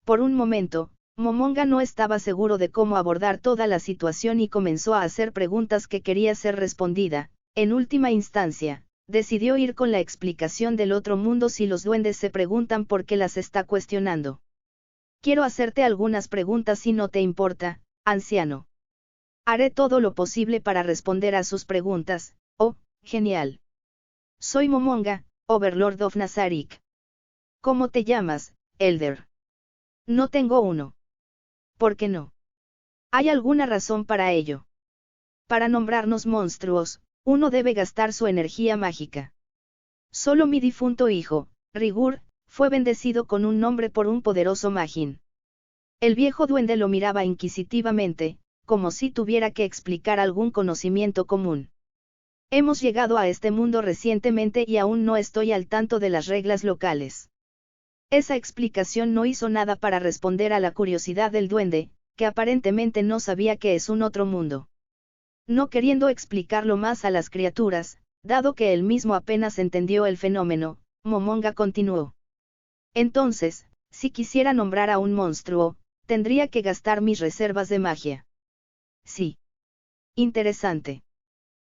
Por un momento, Momonga no estaba seguro de cómo abordar toda la situación y comenzó a hacer preguntas que quería ser respondida. En última instancia, decidió ir con la explicación del otro mundo si los duendes se preguntan por qué las está cuestionando. Quiero hacerte algunas preguntas si no te importa, anciano. Haré todo lo posible para responder a sus preguntas. Oh, genial. Soy Momonga, Overlord of Nazarick. ¿Cómo te llamas, Elder? No tengo uno. ¿Por qué no? ¿Hay alguna razón para ello? Para nombrarnos monstruos, uno debe gastar su energía mágica. Solo mi difunto hijo, Rigur, fue bendecido con un nombre por un poderoso Magin. El viejo duende lo miraba inquisitivamente, como si tuviera que explicar algún conocimiento común. Hemos llegado a este mundo recientemente y aún no estoy al tanto de las reglas locales. Esa explicación no hizo nada para responder a la curiosidad del duende, que aparentemente no sabía qué es un otro mundo. No queriendo explicarlo más a las criaturas, dado que él mismo apenas entendió el fenómeno, Momonga continuó. Entonces, si quisiera nombrar a un monstruo, tendría que gastar mis reservas de magia. Sí. Interesante.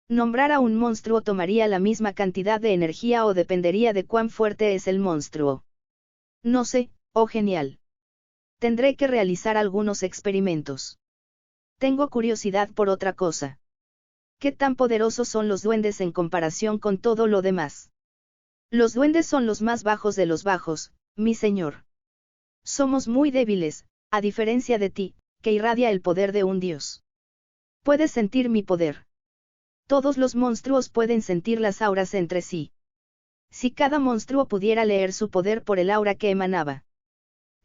Nombrar a un monstruo tomaría la misma cantidad de energía o dependería de cuán fuerte es el monstruo. No sé, oh genial. Tendré que realizar algunos experimentos. Tengo curiosidad por otra cosa. ¿Qué tan poderosos son los duendes en comparación con todo lo demás? Los duendes son los más bajos de los bajos, mi señor. Somos muy débiles, a diferencia de ti, que irradia el poder de un dios. ¿Puedes sentir mi poder? Todos los monstruos pueden sentir las auras entre sí. Si cada monstruo pudiera leer su poder por el aura que emanaba,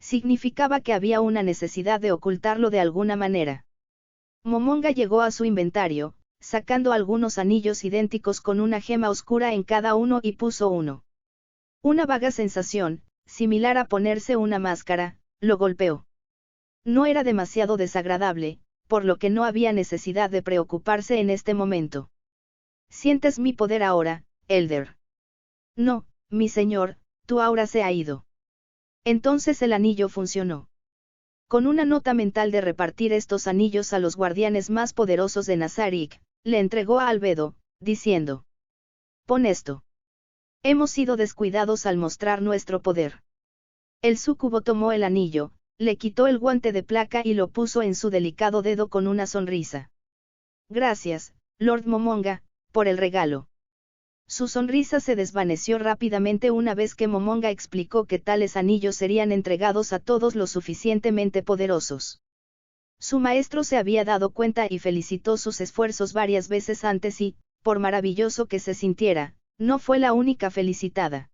significaba que había una necesidad de ocultarlo de alguna manera. Momonga llegó a su inventario, sacando algunos anillos idénticos con una gema oscura en cada uno y puso uno. Una vaga sensación, similar a ponerse una máscara, lo golpeó. No era demasiado desagradable, por lo que no había necesidad de preocuparse en este momento. ¿Sientes mi poder ahora, Elder? No, mi señor, tu aura se ha ido. Entonces el anillo funcionó. Con una nota mental de repartir estos anillos a los guardianes más poderosos de Nazarick, le entregó a Albedo, diciendo: «Pon esto. Hemos sido descuidados al mostrar nuestro poder». El súcubo tomó el anillo, le quitó el guante de placa y lo puso en su delicado dedo con una sonrisa. «Gracias, Lord Momonga, por el regalo». Su sonrisa se desvaneció rápidamente una vez que Momonga explicó que tales anillos serían entregados a todos los suficientemente poderosos. Su maestro se había dado cuenta y felicitó sus esfuerzos varias veces antes y, por maravilloso que se sintiera, no fue la única felicitada.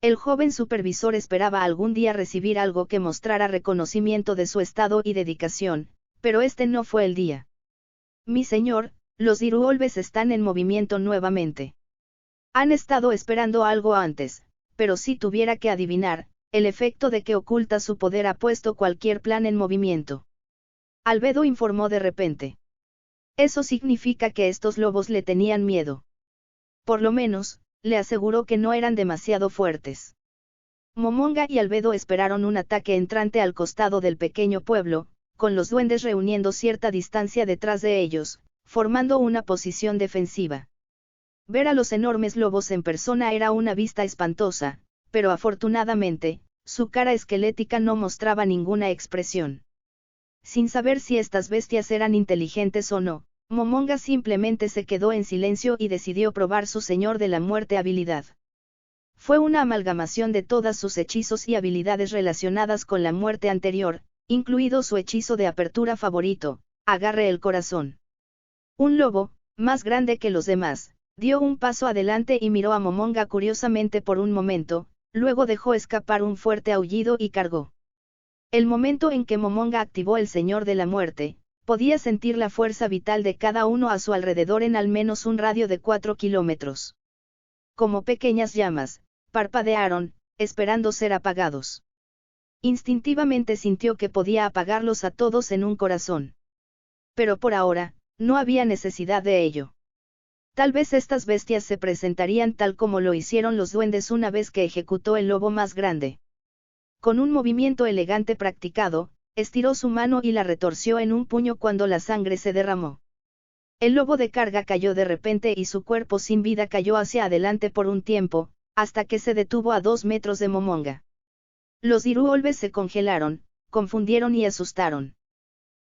El joven supervisor esperaba algún día recibir algo que mostrara reconocimiento de su estado y dedicación, pero este no fue el día. «Mi señor, los Diruolves están en movimiento nuevamente. Han estado esperando algo antes, pero si tuviera que adivinar, el efecto de que oculta su poder ha puesto cualquier plan en movimiento». Albedo informó de repente. «Eso significa que estos lobos le tenían miedo». Por lo menos, le aseguró que no eran demasiado fuertes. Momonga y Albedo esperaron un ataque entrante al costado del pequeño pueblo, con los duendes reuniendo cierta distancia detrás de ellos, formando una posición defensiva. Ver a los enormes lobos en persona era una vista espantosa, pero afortunadamente, su cara esquelética no mostraba ninguna expresión. Sin saber si estas bestias eran inteligentes o no, Momonga simplemente se quedó en silencio y decidió probar su Señor de la Muerte habilidad. Fue una amalgamación de todas sus hechizos y habilidades relacionadas con la muerte anterior, incluido su hechizo de apertura favorito, Agarre el corazón. Un lobo, más grande que los demás, dio un paso adelante y miró a Momonga curiosamente por un momento, luego dejó escapar un fuerte aullido y cargó. El momento en que Momonga activó el Señor de la Muerte, podía sentir la fuerza vital de cada uno a su alrededor en al menos un radio de 4 kilómetros. Como pequeñas llamas, parpadearon, esperando ser apagados. Instintivamente sintió que podía apagarlos a todos en un corazón. Pero por ahora, no había necesidad de ello. Tal vez estas bestias se presentarían tal como lo hicieron los duendes una vez que ejecutó el lobo más grande. Con un movimiento elegante practicado, estiró su mano y la retorció en un puño cuando la sangre se derramó. El lobo de carga cayó de repente y su cuerpo sin vida cayó hacia adelante por un tiempo, hasta que se detuvo a 2 metros de Momonga. Los Diruolves se congelaron, confundieron y asustaron.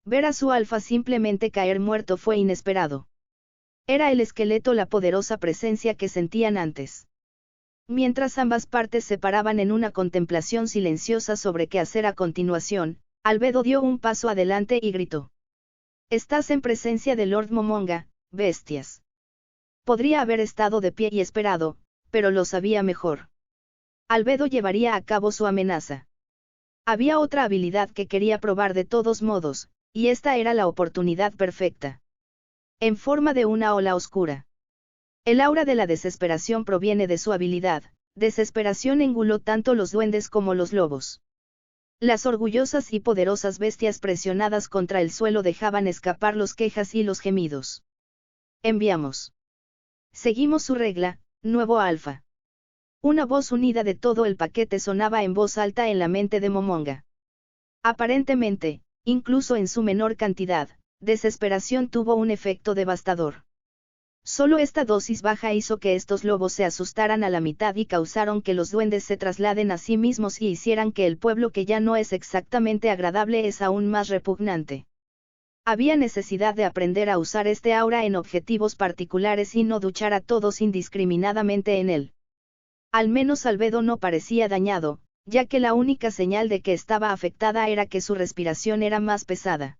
Ver a su alfa simplemente caer muerto fue inesperado. Era el esqueleto la poderosa presencia que sentían antes. Mientras ambas partes se paraban en una contemplación silenciosa sobre qué hacer a continuación, Albedo dio un paso adelante y gritó: «Estás en presencia de Lord Momonga, bestias». Podría haber estado de pie y esperado, pero lo sabía mejor. Albedo llevaría a cabo su amenaza. Había otra habilidad que quería probar de todos modos, y esta era la oportunidad perfecta. En forma de una ola oscura. El aura de la desesperación proviene de su habilidad. Desesperación enguló tanto los duendes como los lobos. Las orgullosas y poderosas bestias presionadas contra el suelo dejaban escapar los quejas y los gemidos. «Enviamos. Seguimos su regla, nuevo alfa». Una voz unida de todo el paquete sonaba en voz alta en la mente de Momonga. Aparentemente, incluso en su menor cantidad, desesperación tuvo un efecto devastador. Solo esta dosis baja hizo que estos lobos se asustaran a la mitad y causaron que los duendes se trasladen a sí mismos y hicieran que el pueblo que ya no es exactamente agradable es aún más repugnante. Había necesidad de aprender a usar este aura en objetivos particulares y no duchar a todos indiscriminadamente en él. Al menos Albedo no parecía dañado, ya que la única señal de que estaba afectada era que su respiración era más pesada.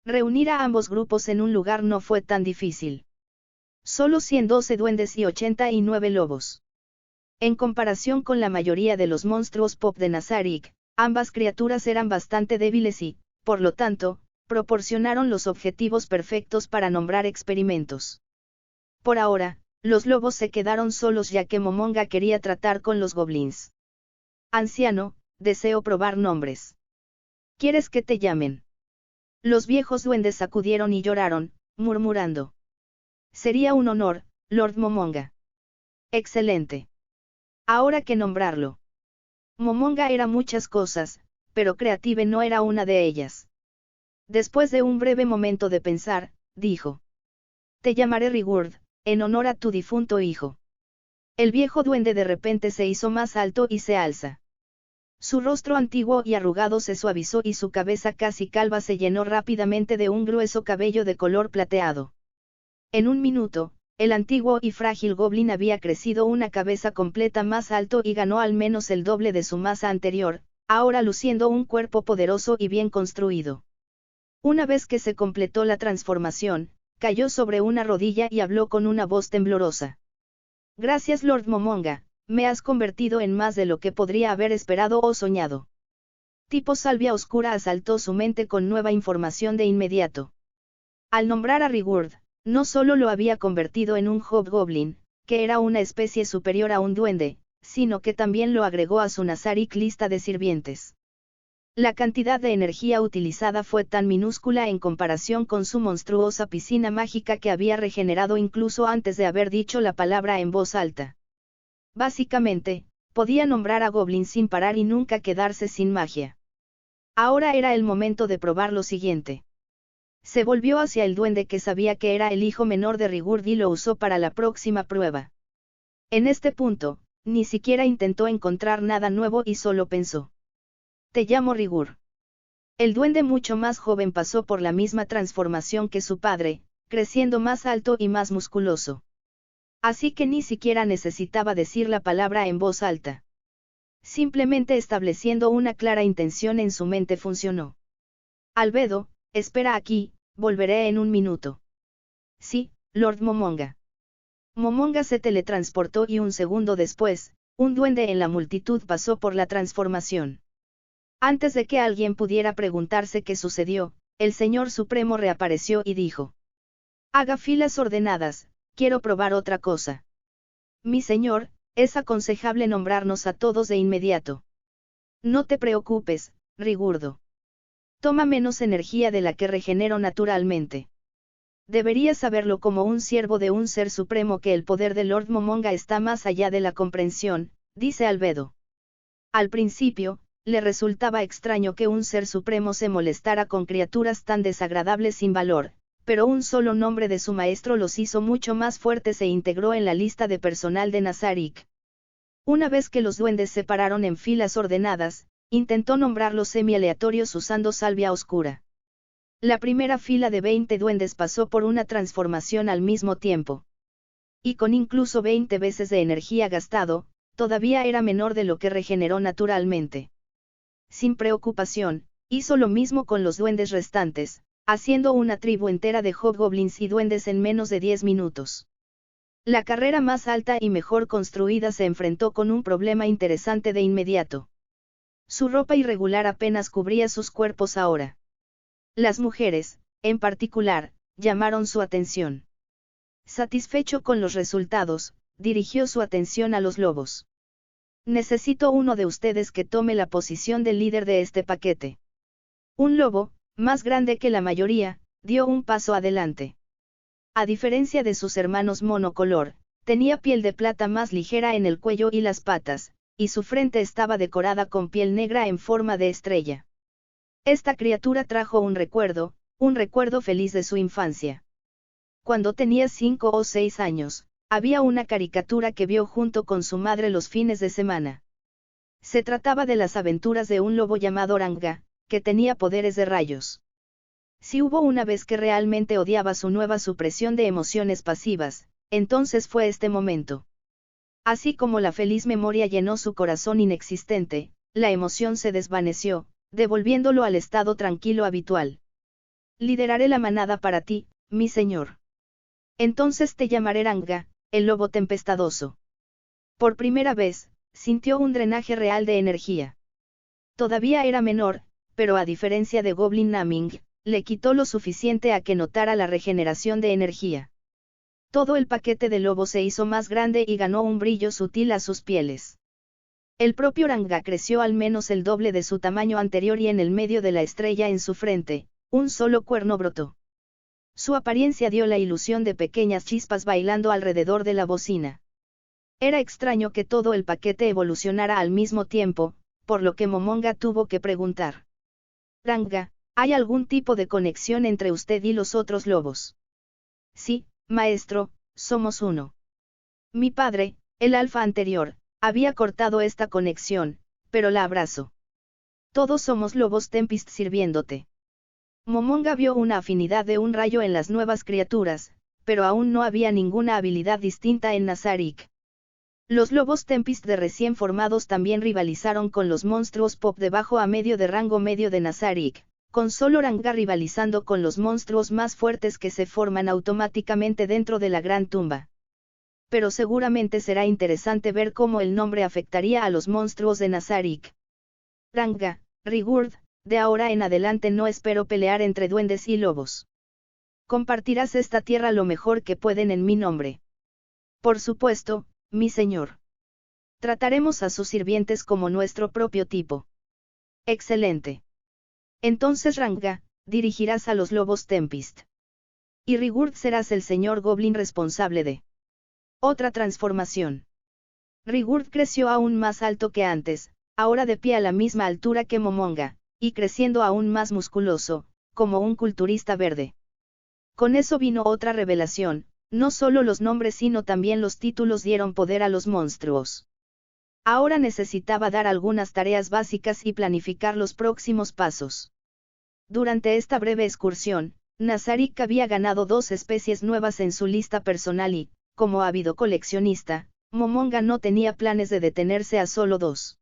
Reunir a ambos grupos en un lugar no fue tan difícil. Solo 112 duendes y 89 lobos. En comparación con la mayoría de los monstruos pop de Nazarick, ambas criaturas eran bastante débiles y, por lo tanto, proporcionaron los objetivos perfectos para nombrar experimentos. Por ahora, los lobos se quedaron solos ya que Momonga quería tratar con los goblins. «Anciano, deseo probar nombres. ¿Quieres que te llamen?» Los viejos duendes sacudieron y lloraron, murmurando. Sería un honor, Lord Momonga. Excelente. Ahora que nombrarlo. Momonga era muchas cosas, pero Creative no era una de ellas. Después de un breve momento de pensar, dijo. Te llamaré Rigurd, en honor a tu difunto hijo. El viejo duende de repente se hizo más alto y se alza. Su rostro antiguo y arrugado se suavizó y su cabeza casi calva se llenó rápidamente de un grueso cabello de color plateado. En un minuto, el antiguo y frágil goblin había crecido una cabeza completa más alto y ganó al menos el doble de su masa anterior, ahora luciendo un cuerpo poderoso y bien construido. Una vez que se completó la transformación, cayó sobre una rodilla y habló con una voz temblorosa. Gracias Lord Momonga, me has convertido en más de lo que podría haber esperado o soñado. Tipo salvia oscura asaltó su mente con nueva información de inmediato. Al nombrar a Rigurd, no solo lo había convertido en un hobgoblin, que era una especie superior a un duende, sino que también lo agregó a su Nazaric lista de sirvientes. La cantidad de energía utilizada fue tan minúscula en comparación con su monstruosa piscina mágica que había regenerado incluso antes de haber dicho la palabra en voz alta. Básicamente, podía nombrar a goblins sin parar y nunca quedarse sin magia. Ahora era el momento de probar lo siguiente. Se volvió hacia el duende que sabía que era el hijo menor de Rigurd y lo usó para la próxima prueba. En este punto, ni siquiera intentó encontrar nada nuevo y solo pensó. Te llamo Rigurd. El duende mucho más joven pasó por la misma transformación que su padre, creciendo más alto y más musculoso. Así que ni siquiera necesitaba decir la palabra en voz alta. Simplemente estableciendo una clara intención en su mente funcionó. Albedo, espera aquí, volveré en un minuto. Sí, Lord Momonga. Momonga se teletransportó y un segundo después, un duende en la multitud pasó por la transformación. Antes de que alguien pudiera preguntarse qué sucedió, el Señor Supremo reapareció y dijo. Haga filas ordenadas, quiero probar otra cosa. Mi señor, es aconsejable nombrarnos a todos de inmediato. No te preocupes, Rigurdo. Toma menos energía de la que regenero naturalmente. Deberías saberlo como un siervo de un ser supremo que el poder de Lord Momonga está más allá de la comprensión, dice Albedo. Al principio, le resultaba extraño que un ser supremo se molestara con criaturas tan desagradables sin valor, pero un solo nombre de su maestro los hizo mucho más fuertes e integró en la lista de personal de Nazarick. Una vez que los duendes se pararon en filas ordenadas, intentó nombrarlos semi-aleatorios usando salvia oscura. La primera fila de 20 duendes pasó por una transformación al mismo tiempo. Y con incluso 20 veces de energía gastado, todavía era menor de lo que regeneró naturalmente. Sin preocupación, hizo lo mismo con los duendes restantes, haciendo una tribu entera de hobgoblins y duendes en menos de 10 minutos. La carrera más alta y mejor construida se enfrentó con un problema interesante de inmediato. Su ropa irregular apenas cubría sus cuerpos ahora. Las mujeres, en particular, llamaron su atención. Satisfecho con los resultados, dirigió su atención a los lobos. Necesito uno de ustedes que tome la posición de líder de este paquete. Un lobo, más grande que la mayoría, dio un paso adelante. A diferencia de sus hermanos monocolor, tenía piel de plata más ligera en el cuello y las patas, y su frente estaba decorada con piel negra en forma de estrella. Esta criatura trajo un recuerdo feliz de su infancia. Cuando tenía 5 o 6 años, había una caricatura que vio junto con su madre los fines de semana. Se trataba de las aventuras de un lobo llamado Oranga, que tenía poderes de rayos. Si hubo una vez que realmente odiaba su nueva supresión de emociones pasivas, entonces fue este momento. Así como la feliz memoria llenó su corazón inexistente, la emoción se desvaneció, devolviéndolo al estado tranquilo habitual. Lideraré la manada para ti, mi señor. Entonces te llamaré Ranga, el lobo tempestuoso. Por primera vez, sintió un drenaje real de energía. Todavía era menor, pero a diferencia de Goblin Naming, le quitó lo suficiente a que notara la regeneración de energía. Todo el paquete de lobo se hizo más grande y ganó un brillo sutil a sus pieles. El propio Ranga creció al menos el doble de su tamaño anterior y en el medio de la estrella en su frente, Un solo cuerno brotó. Su apariencia dio la ilusión de pequeñas chispas bailando alrededor de la bocina. Era extraño que todo el paquete evolucionara al mismo tiempo, por lo que Momonga tuvo que preguntar. Ranga, ¿hay algún tipo de conexión entre usted y los otros lobos? Sí, maestro, somos uno. Mi padre, el alfa anterior, había cortado esta conexión, pero la abrazo. Todos somos lobos Tempest sirviéndote. Momonga vio una afinidad de un rayo en las nuevas criaturas, pero aún no había ninguna habilidad distinta en Nazarik. Los lobos Tempest de recién formados también rivalizaron con los monstruos Pop de bajo a medio de rango medio de Nazarik, con solo Ranga rivalizando con los monstruos más fuertes que se forman automáticamente dentro de la gran tumba. Pero seguramente será interesante ver cómo el nombre afectaría a los monstruos de Nazarik. Ranga, Rigurd, de ahora en adelante no espero pelear entre duendes y lobos. Compartirás esta tierra lo mejor que pueden en mi nombre. Por supuesto, mi señor. Trataremos a sus sirvientes como nuestro propio tipo. Excelente. Entonces Ranga, dirigirás a los lobos Tempest. Y Rigurd serás el señor Goblin responsable de otra transformación. Rigurd creció aún más alto que antes, ahora de pie a la misma altura que Momonga, y creciendo aún más musculoso, como un culturista verde. Con eso vino otra revelación, no solo los nombres sino también los títulos dieron poder a los monstruos. Ahora necesitaba dar algunas tareas básicas y planificar los próximos pasos. Durante esta breve excursión, Nazarik había ganado 2 especies nuevas en su lista personal y, como ávido coleccionista, Momonga no tenía planes de detenerse a solo 2.